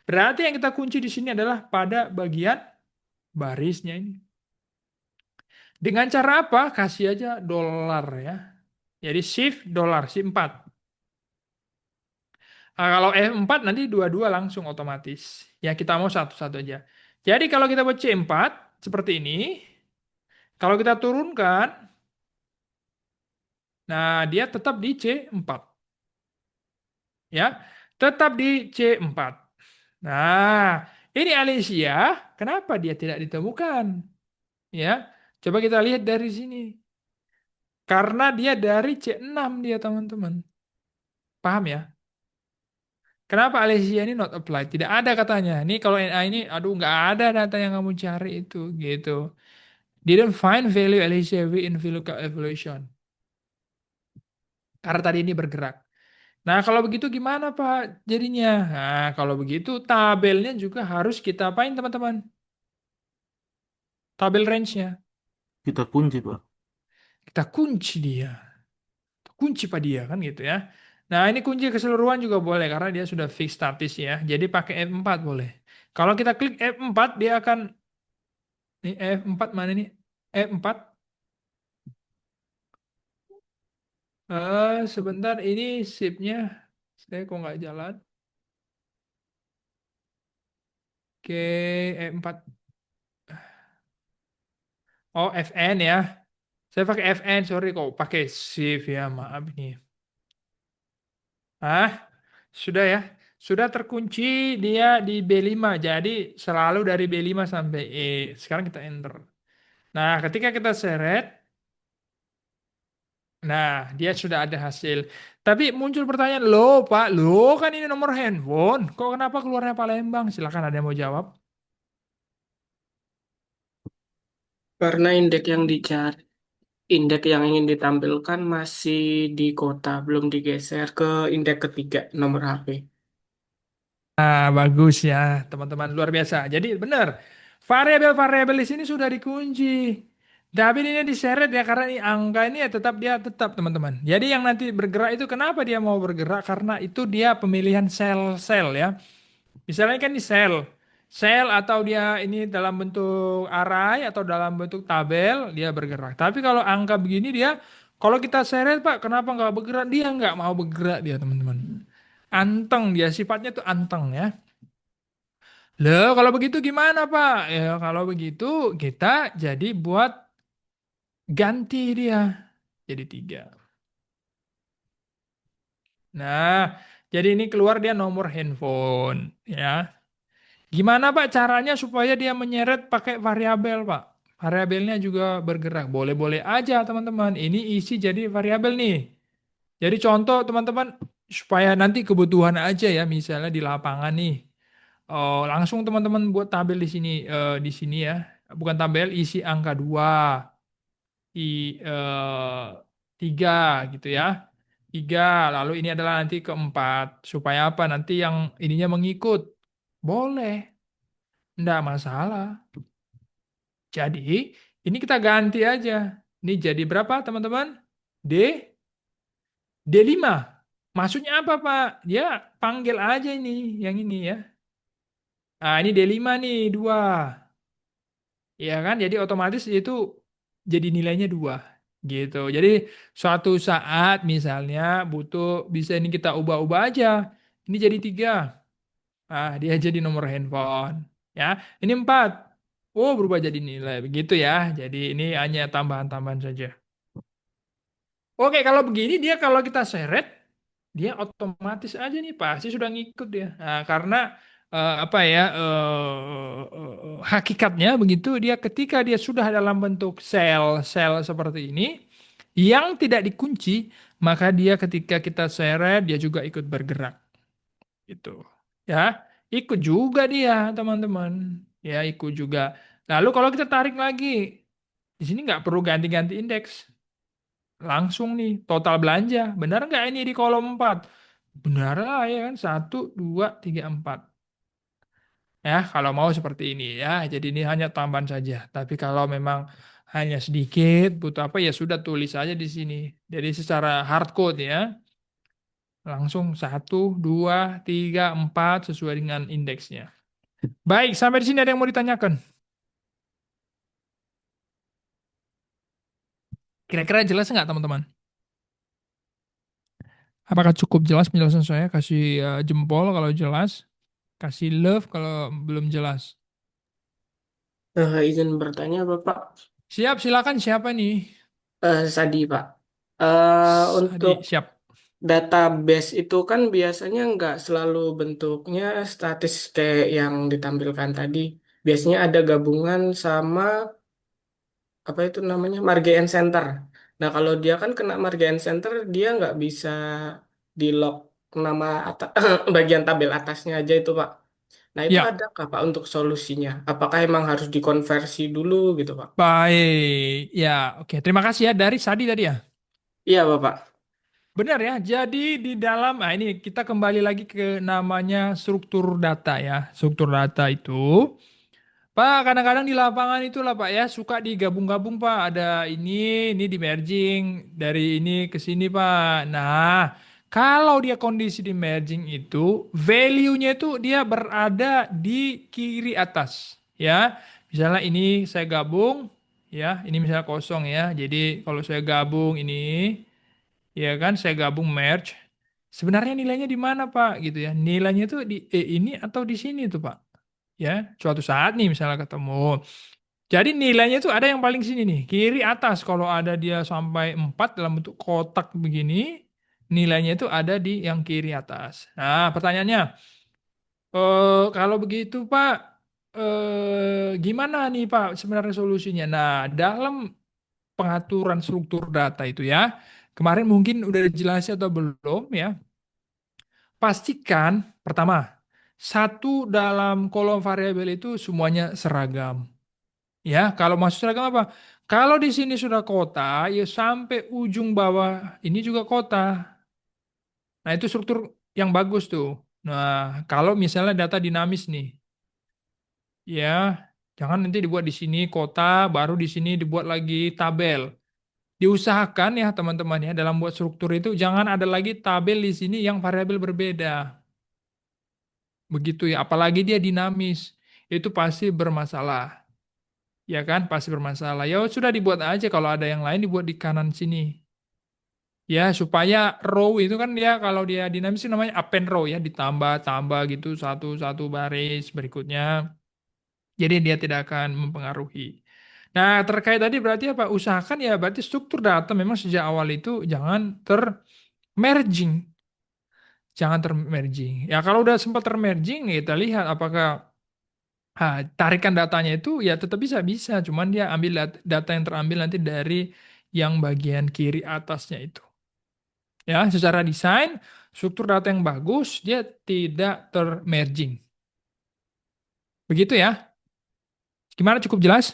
A: Berarti yang kita kunci di sini adalah pada bagian barisnya ini. Dengan cara apa? Kasih aja dolar ya. Jadi shift dolar, shift 4. Nah, kalau F4 nanti dua-dua langsung otomatis. Ya kita mau satu-satu aja. Jadi kalau kita buat C4 seperti ini, kalau kita turunkan, nah dia tetap di C4. Ya, tetap di C4. Nah, ini Alicia, kenapa dia tidak ditemukan? Ya, coba kita lihat dari sini. Karena dia dari C6 dia teman-teman. Paham ya? Kenapa Alicia ini not applied? Tidak ada katanya. Ini kalau NA ini, aduh nggak ada data yang kamu cari itu, gitu. Didn't find value Alicia V in VLOOKUP evaluation. Karena tadi ini bergerak. Nah, kalau begitu gimana Pak jadinya? Nah, kalau begitu tabelnya juga harus kita apain teman-teman? Tabel range-nya.
H: Kita kunci, Pak.
A: Kita kunci dia. Kunci Pak dia kan gitu ya. Nah, ini kunci keseluruhan juga boleh karena dia sudah fix statis ya. Jadi pakai F4 boleh. Kalau kita klik F4 dia akan ini F4 mana nih? F4. Sebentar ini shift-nya saya kok nggak jalan. Oke, F4. Oh, FN ya. Saya pakai FN, sorry kok pakai shift ya, maaf nih. Ah, sudah ya. Sudah terkunci dia di B5. Jadi selalu dari B5 sampai E. Sekarang kita enter. Nah, ketika kita seret, nah dia sudah ada hasil. Tapi muncul pertanyaan, loh Pak, loh kan ini nomor handphone. Kok kenapa keluarnya Palembang? Silakan ada yang mau jawab.
G: Karena indeks yang ingin ditampilkan masih di kota, belum digeser ke indeks ketiga nomor HP.
A: Nah, bagus ya, teman-teman luar biasa. Jadi benar, variabel-variabel di sini sudah dikunci. Tapi ini diseret ya karena ini angka ini ya tetap teman-teman. Jadi yang nanti bergerak itu kenapa dia mau bergerak? Karena itu dia pemilihan sel-sel ya. Misalnya kan di sel, sel atau dia ini dalam bentuk array atau dalam bentuk tabel dia bergerak. Tapi kalau angka begini dia, kalau kita seret Pak, kenapa nggak bergerak? Dia nggak mau bergerak dia teman-teman. Anteng dia, sifatnya tuh anteng ya. Loh, kalau begitu gimana, Pak? Ya, kalau begitu kita jadi buat ganti dia. Jadi 3. Nah, jadi ini keluar dia nomor handphone. Ya. Gimana, Pak, caranya supaya dia menyeret pakai variabel, Pak? Variabelnya juga bergerak. Boleh-boleh aja, teman-teman. Ini isi jadi variabel nih. Jadi contoh, teman-teman, supaya nanti kebutuhan aja ya, misalnya di lapangan nih. Oh, langsung teman-teman buat tabel di sini ya. Bukan tabel, isi angka 2 eh, 3 gitu ya. 3 lalu ini adalah nanti keempat. Supaya apa? Nanti yang ininya mengikut. Boleh, enggak masalah. Jadi, ini kita ganti aja. Ini jadi berapa, teman-teman? D D5. Maksudnya apa, Pak? Dia panggil aja ini, yang ini ya. Nah, ini D5 nih, 2. Ya kan? Jadi otomatis itu jadi nilainya 2. Gitu. Jadi suatu saat misalnya butuh bisa ini kita ubah-ubah aja. Ini jadi 3. Ah, dia jadi nomor handphone. Ya, ini 4. Oh, berubah jadi nilai. Begitu ya. Jadi ini hanya tambahan-tambahan saja. Oke, kalau begini dia kalau kita seret, dia otomatis aja nih pasti sudah ngikut dia. Nah, karena apa ya hakikatnya begitu dia ketika dia sudah dalam bentuk sel-sel seperti ini yang tidak dikunci, maka dia ketika kita seret dia juga ikut bergerak gitu. Ya, ikut juga dia, teman-teman. Ya, ikut juga. Lalu kalau kita tarik lagi, di sini nggak perlu ganti-ganti indeks. Langsung nih, total belanja. Benar nggak ini di kolom 4? Benar lah ya kan, 1, 2, 3, 4. Ya, kalau mau seperti ini ya. Jadi ini hanya tambahan saja. Tapi kalau memang hanya sedikit, butuh apa ya sudah tulis aja di sini. Jadi secara hardcode ya, langsung 1, 2, 3, 4 sesuai dengan indeksnya. Baik, sampai di sini ada yang mau ditanyakan? Kira-kira jelas nggak teman-teman? Apakah cukup jelas penjelasan saya? Kasih jempol kalau jelas. Kasih love kalau belum jelas.
G: Izin bertanya Bapak,
A: Siap, silakan. Siapa nih?
G: Sadi Pak.
A: Sadi,
G: Untuk
A: siap.
G: database itu kan biasanya nggak selalu bentuknya statis kayak yang ditampilkan tadi. Biasanya ada gabungan sama apa itu namanya Margin Center. Nah kalau dia kan kena Margin Center, dia nggak bisa di lock nama bagian tabel atasnya aja itu Pak. Nah itu
A: Ya,
G: adakah Pak untuk solusinya? Apakah emang harus dikonversi dulu gitu Pak?
A: baik. Ya, oke. Terima kasih ya dari Sadi tadi ya.
G: Iya Bapak.
A: Benar ya. Jadi di dalam, nah ini kita kembali lagi ke namanya struktur data ya. Struktur data itu Pak, kadang-kadang di lapangan itulah Pak ya, suka digabung-gabung Pak. Ada ini di merging, dari ini ke sini Pak. Nah, kalau dia kondisi di merging itu, value-nya itu dia berada di kiri atas. Ya, misalnya ini saya gabung, ya, ini misalnya kosong ya. Jadi kalau saya gabung ini, ya kan, saya gabung merge. Sebenarnya nilainya di mana Pak? Gitu ya. Nilainya itu di ini atau di sini tuh Pak? Ya, suatu saat nih misalnya ketemu. Jadi nilainya itu ada yang paling sini nih, kiri atas. Kalau ada dia sampai 4 dalam bentuk kotak begini, nilainya itu ada di yang kiri atas. Nah, pertanyaannya, kalau begitu Pak, gimana nih Pak sebenarnya solusinya? Nah, dalam pengaturan struktur data itu ya, kemarin mungkin udah dijelasin atau belum ya, pastikan pertama, satu dalam kolom variabel itu semuanya seragam. Ya, kalau maksud seragam apa? Kalau di sini sudah kota, ya sampai ujung bawah ini juga kota. Nah, itu struktur yang bagus tuh. Nah, kalau misalnya data dinamis nih, ya jangan nanti dibuat di sini kota, baru di sini dibuat lagi tabel. Diusahakan ya teman-teman ya dalam buat struktur itu jangan ada lagi tabel di sini yang variabel berbeda. Begitu ya, apalagi dia dinamis. Itu pasti bermasalah. Ya kan, pasti bermasalah. Ya sudah dibuat aja kalau ada yang lain dibuat di kanan sini. Ya, supaya row itu kan dia kalau dia dinamis itu namanya append row ya, ditambah-tambah gitu satu-satu baris berikutnya. Jadi dia tidak akan mempengaruhi. Nah, terkait tadi berarti apa? Usahakan ya berarti struktur data memang sejak awal itu jangan termerging. Jangan termerging. Ya kalau udah sempat termerging nih kita lihat apakah tarikan datanya itu ya tetap bisa, cuman dia ambil data yang terambil nanti dari yang bagian kiri atasnya itu. Ya, secara desain struktur data yang bagus dia tidak termerging. Begitu ya. Gimana cukup jelas?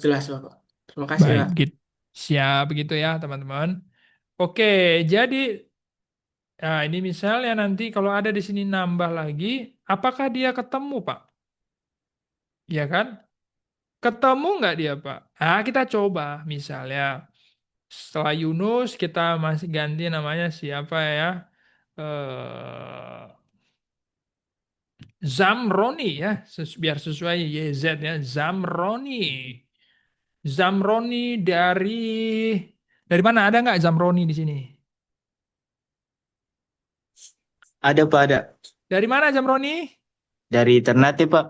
G: Jelas Bapak. Terima kasih
A: Baik,
G: Pak.
A: begitu. Siap begitu ya, teman-teman. Oke, jadi ini misalnya nanti kalau ada di sini nambah lagi, apakah dia ketemu, Pak? Ya kan? Ketemu nggak dia, Pak? Kita coba misalnya. Setelah Yunus kita masih ganti namanya siapa ya? Eh Zamroni ya, biar sesuai YZ ya. Zamroni. Zamroni dari mana? Ada nggak Zamroni di sini?
I: Ada Pak, ada.
A: Dari mana Zamroni?
I: Dari Ternate Pak.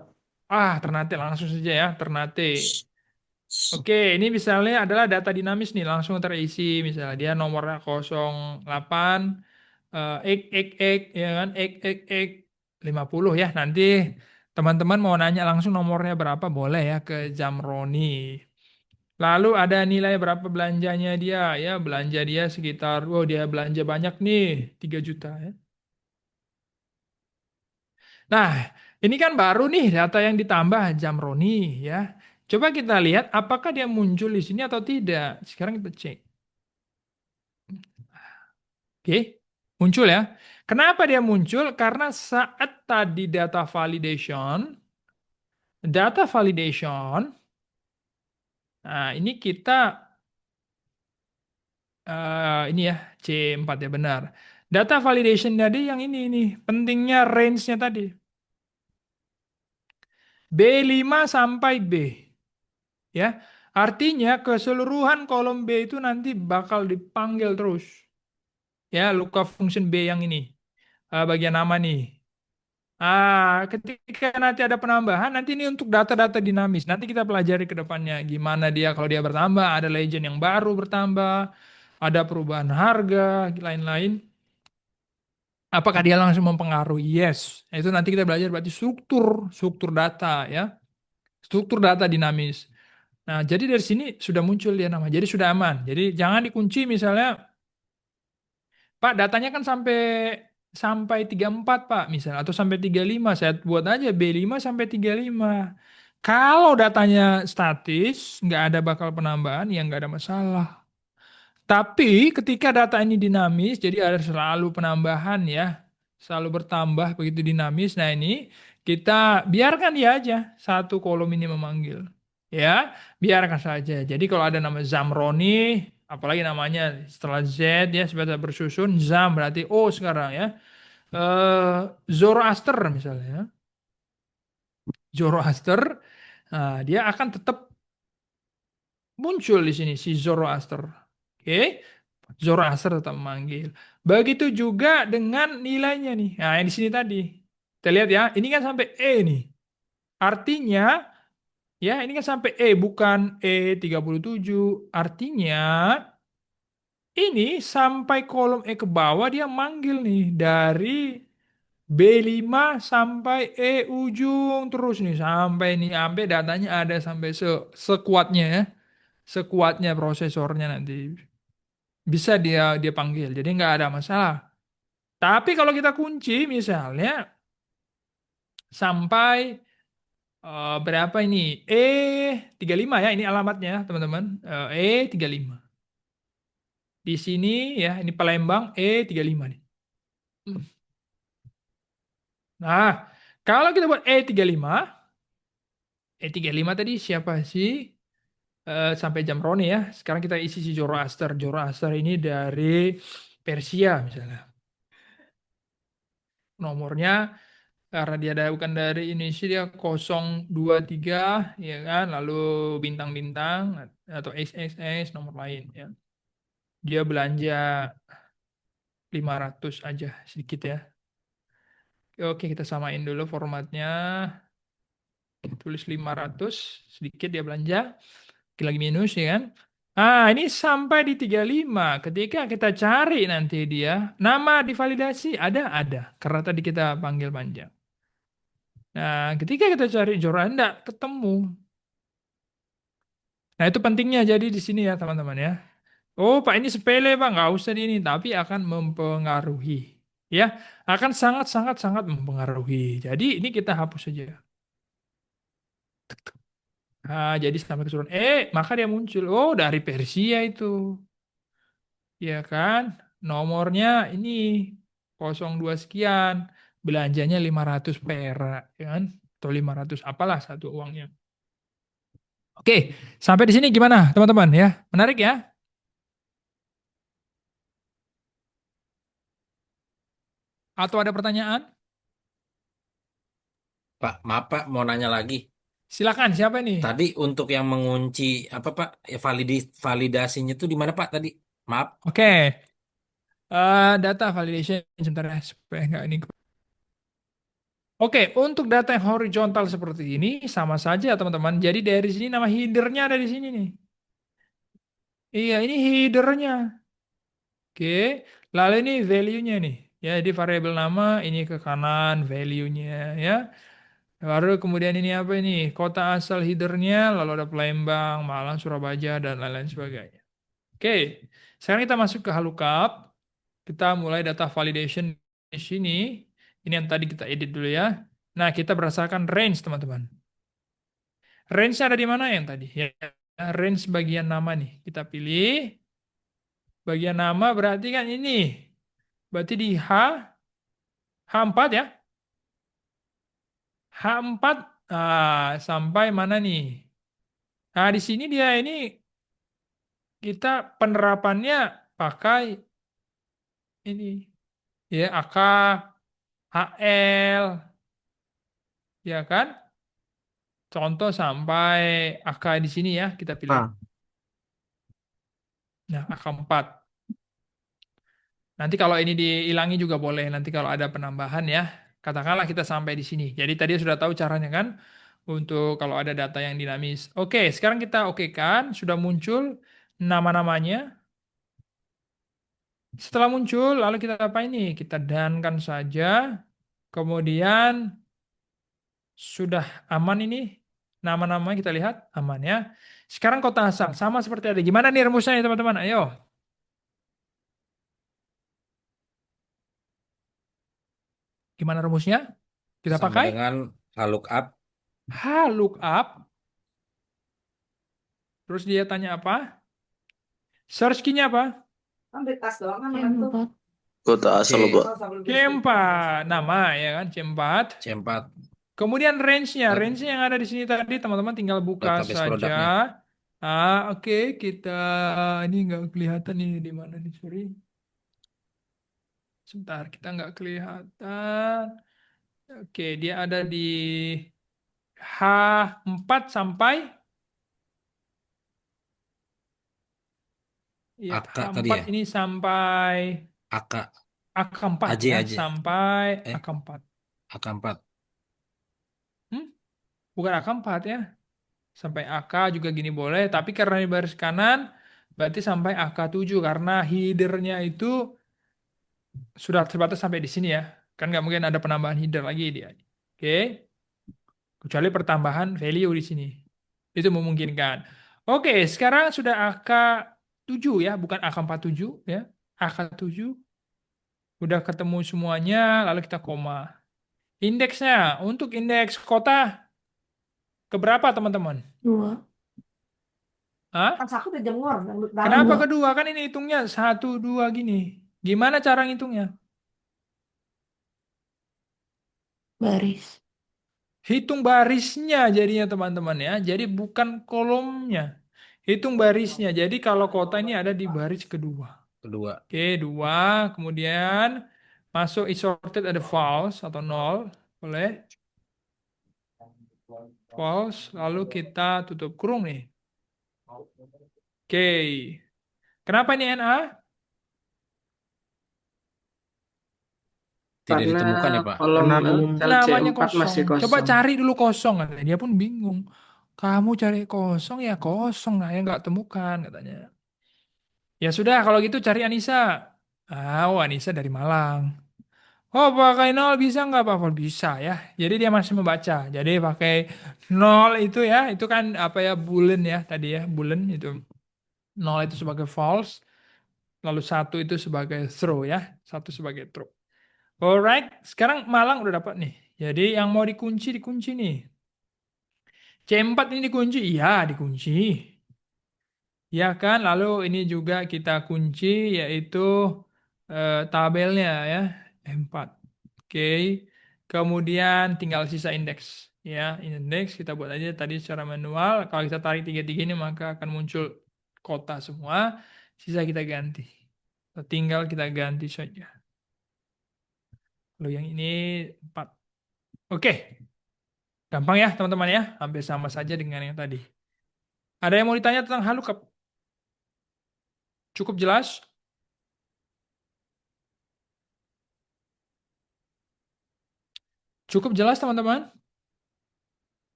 A: Ternate langsung saja ya, Ternate. Oke, ini misalnya adalah data dinamis nih, langsung terisi. Misalnya dia nomornya 08, X, ya kan, X, 50 ya. Nanti teman-teman mau nanya langsung nomornya berapa, boleh ya ke Jamroni. Lalu ada nilai berapa belanjanya dia, ya belanja dia sekitar, dia belanja banyak nih, 3 juta ya. Nah, ini kan baru nih data yang ditambah Jamroni ya. Coba kita lihat apakah dia muncul di sini atau tidak. Sekarang kita cek. Oke, muncul ya. Kenapa dia muncul? Karena saat tadi data validation, nah ini kita, ini ya, C4 ya benar. Data validation tadi yang ini, pentingnya range-nya tadi. B5 sampai B. Ya, artinya keseluruhan kolom B itu nanti bakal dipanggil terus. Ya, lookup function B yang ini. Bagian nama nih. Ketika nanti ada penambahan, nanti ini untuk data-data dinamis. Nanti kita pelajari ke depannya gimana dia kalau dia bertambah, ada legend yang baru bertambah, ada perubahan harga, lain-lain. Apakah dia langsung mempengaruhi? Yes. Itu nanti kita belajar berarti struktur data ya. Struktur data dinamis. Nah, jadi dari sini sudah muncul dia nama. Jadi sudah aman. Jadi jangan dikunci misalnya, Pak, datanya kan sampai sampai 34 Pak, misalnya atau sampai 35. Saya buat aja B5 sampai 35. Kalau datanya statis, nggak ada bakal penambahan, ya nggak ada masalah. Tapi ketika data ini dinamis, jadi ada selalu penambahan ya, selalu bertambah begitu dinamis. Nah ini kita biarkan dia aja satu kolom ini memanggil, ya biarkan saja. Jadi kalau ada nama Zamroni, apalagi namanya setelah Z ya sebagai bersusun Zam berarti O sekarang ya. Zoroaster misalnya, ya. Zoroaster, dia akan tetap muncul di sini si Zoroaster. Oke. Zoroaster tetap memanggil. Begitu juga dengan nilainya nih. Nah, yang di sini tadi. Kita lihat ya, ini kan sampai E nih. Artinya, ya ini kan sampai E, bukan E37. Artinya, ini sampai kolom E ke bawah dia manggil nih. Dari B5 sampai E ujung terus nih. Sampai datanya ada sampai sekuatnya ya. Sekuatnya prosesornya nanti. Bisa dia panggil. Jadi nggak ada masalah. Tapi kalau kita kunci misalnya sampai berapa ini? E35 ya, ini alamatnya teman-teman. E35. Di sini ya, ini Palembang E35 nih. Nah, kalau kita buat E35 tadi siapa sih? Sampai Jamroni ya. Sekarang kita isi si Zoroaster. Zoroaster ini dari Persia misalnya. Nomornya karena dia ada bukan dari Indonesia dia 023 ya kan, lalu bintang-bintang atau XXX nomor lain ya. Dia belanja 500 aja sedikit ya. Oke, kita samain dulu formatnya. Tulis 500 sedikit dia belanja. Lagi minus ya kan. Ini sampai di 35. Ketika kita cari nanti dia nama divalidasi ada karena tadi kita panggil panjang. Nah, ketika kita cari Jora enggak ketemu. Nah, itu pentingnya jadi di sini ya, teman-teman ya. Oh, Pak, ini sepele, Pak. Nggak usah di ini. Tapi akan mempengaruhi. Ya, akan sangat-sangat-sangat mempengaruhi. Jadi, ini kita hapus saja. Jadi sampai keseluruhan. Maka dia muncul. Oh, dari Persia itu. Ya kan? Nomornya ini 02 sekian. Belanjanya 500 perak. Ya kan? Atau 500 apalah satu uangnya. Oke, sampai di sini gimana teman-teman ya? Menarik ya? Atau ada pertanyaan?
B: Pak, maaf Pak, mau nanya lagi.
A: Silakan, siapa ini?
B: Tadi untuk yang mengunci apa Pak, validasinya itu di mana Pak tadi? Maaf.
A: Oke, data validation sebentar ya, supaya nggak ini. Oke, untuk data yang horizontal seperti ini sama saja teman-teman. Jadi dari sini nama headernya ada di sini nih. Iya, ini headernya. Oke, lalu ini value-nya nih. Ya, di variabel nama ini ke kanan value-nya ya. Baru kemudian ini apa ini? Kota asal headernya, lalu ada Palembang, Malang, Surabaya, dan lain-lain sebagainya. Oke, sekarang kita masuk ke HLOOKUP. Kita mulai data validation di sini. Ini yang tadi kita edit dulu ya. Nah, kita berdasarkan range, teman-teman. Range-nya ada di mana yang tadi? Ya, range bagian nama nih. Kita pilih. Bagian nama berarti kan ini. Berarti di H4 ya. H4 sampai mana nih? Nah, di sini dia ini kita penerapannya pakai ini ya AK, HL, ya kan? Contoh sampai AK di sini ya kita pilih.
H: Nah,
A: Nah, AK4. Nanti kalau ini dihilangi juga boleh. Nanti kalau ada penambahan ya, katakanlah kita sampai di sini. Jadi tadi sudah tahu caranya kan untuk kalau ada data yang dinamis. Oke, sekarang kita oke kan, sudah muncul nama-namanya. Setelah muncul, lalu kita apa ini? Kita done-kan saja. Kemudian sudah aman ini. Nama-namanya kita lihat aman ya. Sekarang kota asal sama seperti ada. Gimana nih rumusnya nih teman-teman? Ayo. Gimana rumusnya? Kita
B: Sama
A: pakai
B: dengan lookup
A: H lookup. Terus dia tanya apa? Search key-nya apa?
D: Empat.
F: Kota
B: C,
F: asal, Pak.
A: C4. Nama ya kan, C4.
B: C4
A: Kemudian range-nya.
B: dat-
A: Range-nya yang ada di sini tadi, teman-teman tinggal buka
B: database
A: saja.
B: produknya.
A: Oke. Kita, ini nggak kelihatan nih di mana nih, sorry. Sebentar, kita nggak kelihatan. Oke, dia ada di H4 sampai, ya
B: AK tadi
A: H4
B: ya,
A: ini sampai
B: AK,
A: AK4
B: AJ,
A: ya,
B: AJ,
A: sampai
B: eh,
A: AK4.
B: AK4.
A: Hmm? Bukan AK4 ya. Sampai AK juga gini boleh, tapi karena di baris kanan, berarti sampai AK7 karena headernya itu sudah terbatas sampai di sini ya. Kan nggak mungkin ada penambahan header lagi dia. Oke, kecuali pertambahan value di sini. Itu memungkinkan. Oke, sekarang sudah AK7 ya, bukan AK47 ya. AK7 udah ketemu semuanya, lalu kita koma. Indeksnya, untuk indeks kota keberapa teman-teman?
D: 2.
A: Hah? Kenapa
D: Dua.
A: kedua? Kan ini hitungnya 1, 2 gini. Gimana cara ngitungnya?
D: Baris.
A: Hitung barisnya jadinya teman-teman ya. Jadi bukan kolomnya. Hitung barisnya. Jadi kalau kota ini ada di baris kedua.
B: Kedua.
A: Oke, 2. Kemudian masuk is sorted ada false atau nol. Boleh. False. Lalu kita tutup kurung nih. Oke. Kenapa ini NA?
B: Tidak
G: Karena
B: ditemukan ya Pak.
G: kolom
H: Karena
G: sel
A: Namanya
G: C4 masih
A: kosong. Coba
G: kosong.
A: cari dulu kosong. Katanya. Dia pun bingung. Kamu cari kosong ya kosong. Nah, ya nggak temukan katanya. Ya sudah, kalau gitu cari Anissa. Oh, Anissa dari Malang. Oh, pakai nol bisa nggak Pak Fol? Bisa ya. Jadi dia masih membaca. Jadi pakai nol itu ya. Itu kan apa ya, boolean ya tadi ya. Boolean itu. Nol itu sebagai false. Lalu satu itu sebagai true ya. Satu sebagai true. Alright, sekarang Malang udah dapat nih. Jadi yang mau dikunci, dikunci nih. C4 ini dikunci? Iya, dikunci. Ya kan, lalu ini juga kita kunci yaitu tabelnya ya, E4. Oke, kemudian tinggal sisa indeks. Ya, indeks kita buat aja tadi secara manual. Kalau kita tarik tiga-tiga ini maka akan muncul kota semua. Sisa kita ganti. Tinggal kita ganti saja. Lalu yang ini 4. Oke. Gampang ya teman-teman ya, hampir sama saja dengan yang tadi. Ada yang mau ditanya tentang halukap? Cukup jelas? Cukup jelas teman-teman?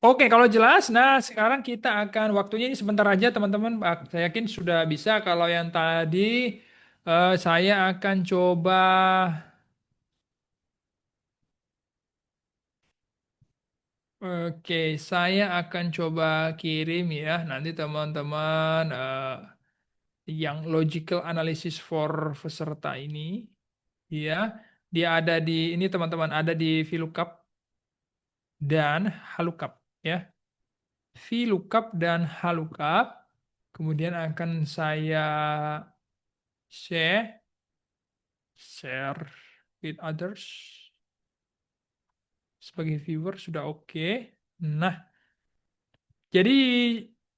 A: Oke, kalau jelas, nah sekarang kita akan waktunya ini sebentar aja teman-teman. Saya yakin sudah bisa. Kalau yang tadi saya akan coba. Oke, saya akan coba kirim ya. Nanti teman-teman yang logical analysis for peserta ini, ya, dia ada di ini teman-teman ada di VLOOKUP dan HLOOKUP ya. VLOOKUP dan HLOOKUP. Kemudian akan saya share with others. Sebagai viewer sudah oke. Nah, jadi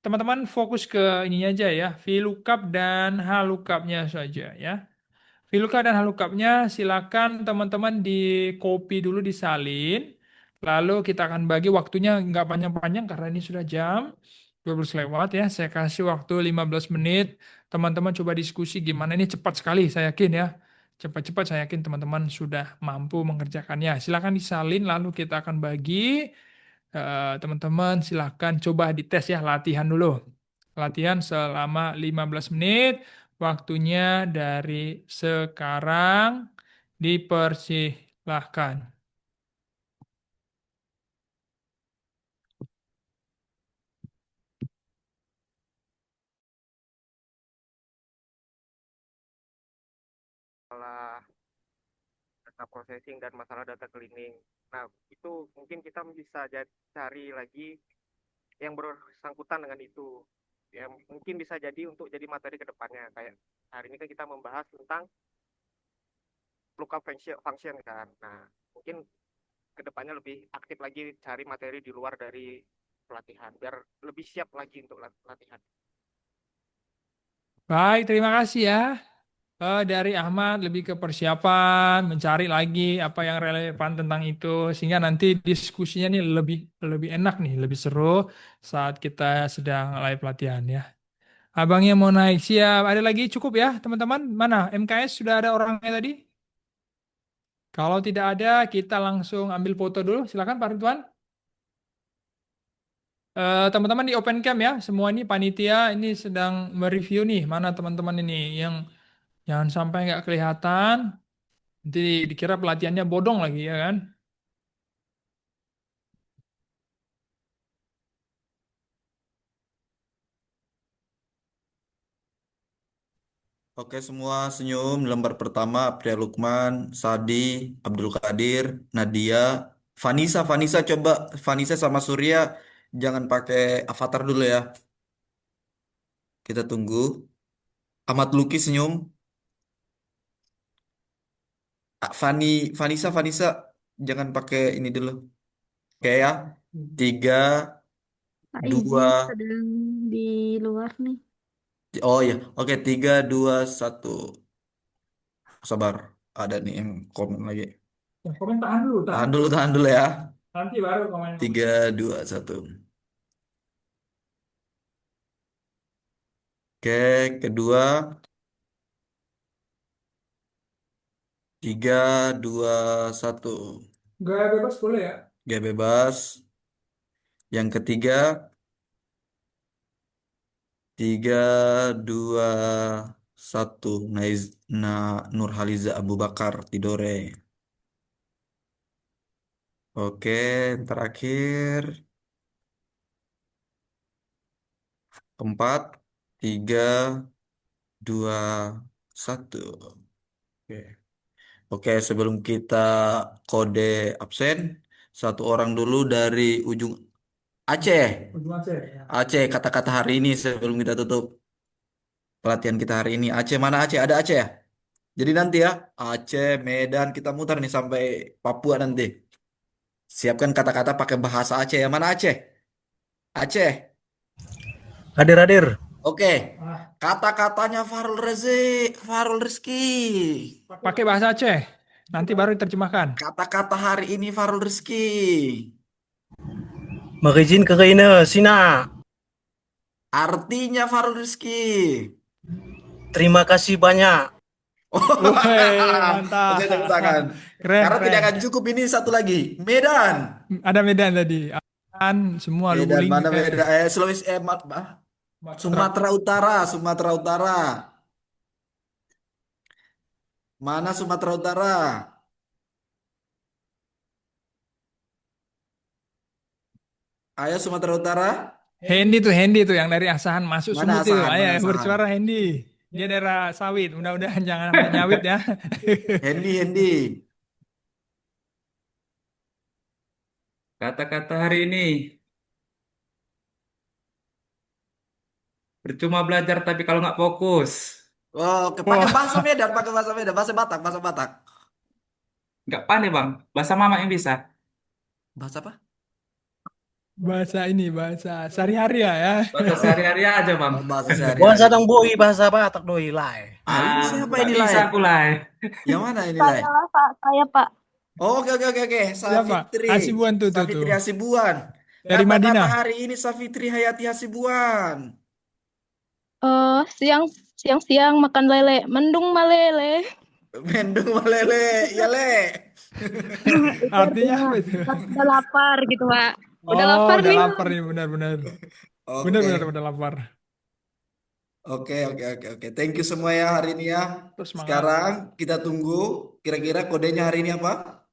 A: teman-teman fokus ke ini aja ya, VLOOKUP dan HLOOKUP-nya saja ya. VLOOKUP dan HLOOKUP-nya silakan teman-teman di copy dulu disalin. Lalu kita akan bagi waktunya nggak panjang-panjang karena ini sudah jam 12 lewat ya. Saya kasih waktu 15 menit. Teman-teman coba diskusi gimana ini cepat sekali saya yakin ya. Cepat-cepat saya yakin teman-teman sudah mampu mengerjakannya. Silakan disalin lalu kita akan bagi. Teman-teman silakan coba dites ya latihan dulu. Latihan selama 15 menit. Waktunya dari sekarang dipersilahkan.
I: Masalah data processing dan masalah data cleaning. Nah, itu mungkin kita bisa cari lagi yang bersangkutan dengan itu. Ya, mungkin bisa jadi untuk jadi materi ke depannya. Kayak hari ini kan kita membahas tentang lookup function kan. Nah, mungkin ke depannya lebih aktif lagi cari materi di luar dari pelatihan biar lebih siap lagi untuk latihan.
A: Baik, terima kasih ya. Dari Ahmad lebih ke persiapan, mencari lagi apa yang relevan tentang itu, sehingga nanti diskusinya nih lebih lebih enak nih, lebih seru saat kita sedang live pelatihan ya. Abangnya mau naik, siap. Ada lagi cukup ya teman-teman? Mana MKS sudah ada orangnya tadi? Kalau tidak ada, kita langsung ambil foto dulu. Silakan Pak Ridwan. Teman-teman di open cam ya, semua ini panitia ini sedang mereview nih, mana teman-teman ini yang jangan sampai nggak kelihatan. Nanti dikira pelatihannya bodong lagi ya kan?
J: Oke semua senyum. Lembar pertama Abdul Lukman, Sadi, Abdul Qadir, Nadia, Vanessa coba Vanessa sama Surya jangan pakai avatar dulu ya. Kita tunggu. Ahmad Luki senyum. Vanessa jangan pakai ini dulu. Oke ya. 3,
D: Pak izin
J: 2.
D: sedang di luar nih.
J: Oh ya. Oke 3, 2, 1. Sabar. Ada nih yang komen lagi.
A: Yang komen tahan dulu,
J: Tahan dulu ya.
A: Nanti baru komen.
J: 3, 2, 1. Oke, kedua. 3, 2, 1.
A: Gaya bebas boleh ya?
J: Gak bebas. Yang ketiga. 3, 2, 1. Nurhaliza Abu Bakar Tidore. Oke, terakhir. 4, 3, 2, 1. Oke. Oke, sebelum kita kode absen, satu orang dulu dari ujung Aceh.
A: Ujung Aceh.
J: Aceh, kata-kata hari ini sebelum kita tutup pelatihan kita hari ini. Aceh, mana Aceh? Ada Aceh ya? Jadi nanti ya, Aceh, Medan, kita muter nih sampai Papua nanti. Siapkan kata-kata pakai bahasa Aceh ya. Mana Aceh? Aceh.
K: Hadir.
J: Oke. Kata-katanya Farul Rizki.
A: Pakai bahasa Aceh. Nanti baru diterjemahkan.
J: Kata-kata hari ini Farul Rizki.
K: Magizin kekaina Sina.
J: Artinya Farul Rizki.
K: Terima kasih banyak.
A: Woi, mantap.
J: Oke, tepuk tangan.
A: Keren,
J: Karena tidak
A: keren.
J: akan cukup ini satu lagi. Medan.
A: Ada Medan tadi. Kan semua
J: Medan mana
A: Lubulingga.
J: Medan? Sulawesi Sumatera Utara, Sumatera Utara. Mana Sumatera Utara? Ayo Sumatera Utara.
A: Hendy tuh yang dari Asahan masuk
J: Mana
A: Sumut itu.
J: Asahan?
A: Ayo
J: Mana Asahan?
A: bersuara Hendy. Dia daerah sawit. Mudah-mudahan jangan sampai nyawit ya.
J: Hendi, Hendi.
L: Kata-kata hari ini, percuma belajar tapi kalau nggak fokus.
J: Oh, pakai
A: Wah,
J: bahasa Medan, pakai bahasa Medan, bahasa Batak, bahasa Batak.
L: Nggak pandai bang, bahasa mama yang bisa.
J: Bahasa apa?
A: bahasa sehari-hari ya.
L: Bahasa sehari-hari aja bang.
J: Oh, bahasa
K: Bahasa
J: sehari-hari.
K: tang boi, bahasa Batak doi lai.
J: Siapa
L: Nggak
J: ini
L: bisa
J: Lai?
L: aku lah.
J: Yang mana ini Lai?
E: Saya lah, Pak. Saya, Pak.
J: Oh, oke, oke, oke, oke.
A: Siapa?
J: Safitri.
A: Asibuan tuh.
J: Safitri Hasibuan.
A: Dari
J: Kata-kata
A: Madinah.
J: hari ini Safitri Hayati Hasibuan.
E: Siang-siang makan lele. Mendung malele.
J: Mendung Malele. Ya, Le.
E: Itu
A: Artinya
E: artinya
A: apa itu?
E: udah lapar gitu, Pak. Udah
A: Oh,
E: lapar
A: udah
E: nih.
A: lapar nih, benar-benar. Benar-benar
J: Oke.
A: udah lapar.
J: Oke, oke, oke, oke. Thank you semua ya hari ini ya.
A: Terus semangat.
J: Sekarang kita tunggu kira-kira kodenya hari ini apa?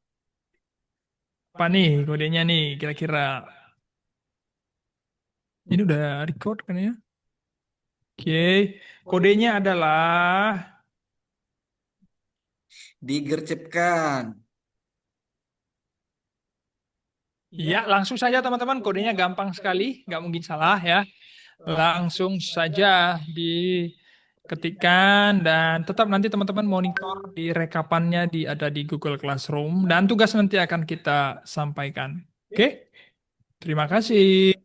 A: Apa nih kodenya nih kira-kira? Ini udah record kan ya? Oke. Kodenya adalah
J: Digercepkan.
A: ya, langsung saja teman-teman. Kodenya gampang sekali, nggak mungkin salah ya. Langsung saja diketikkan dan tetap nanti teman-teman monitor di rekapannya ada di Google Classroom dan tugas nanti akan kita sampaikan. Oke? Terima kasih.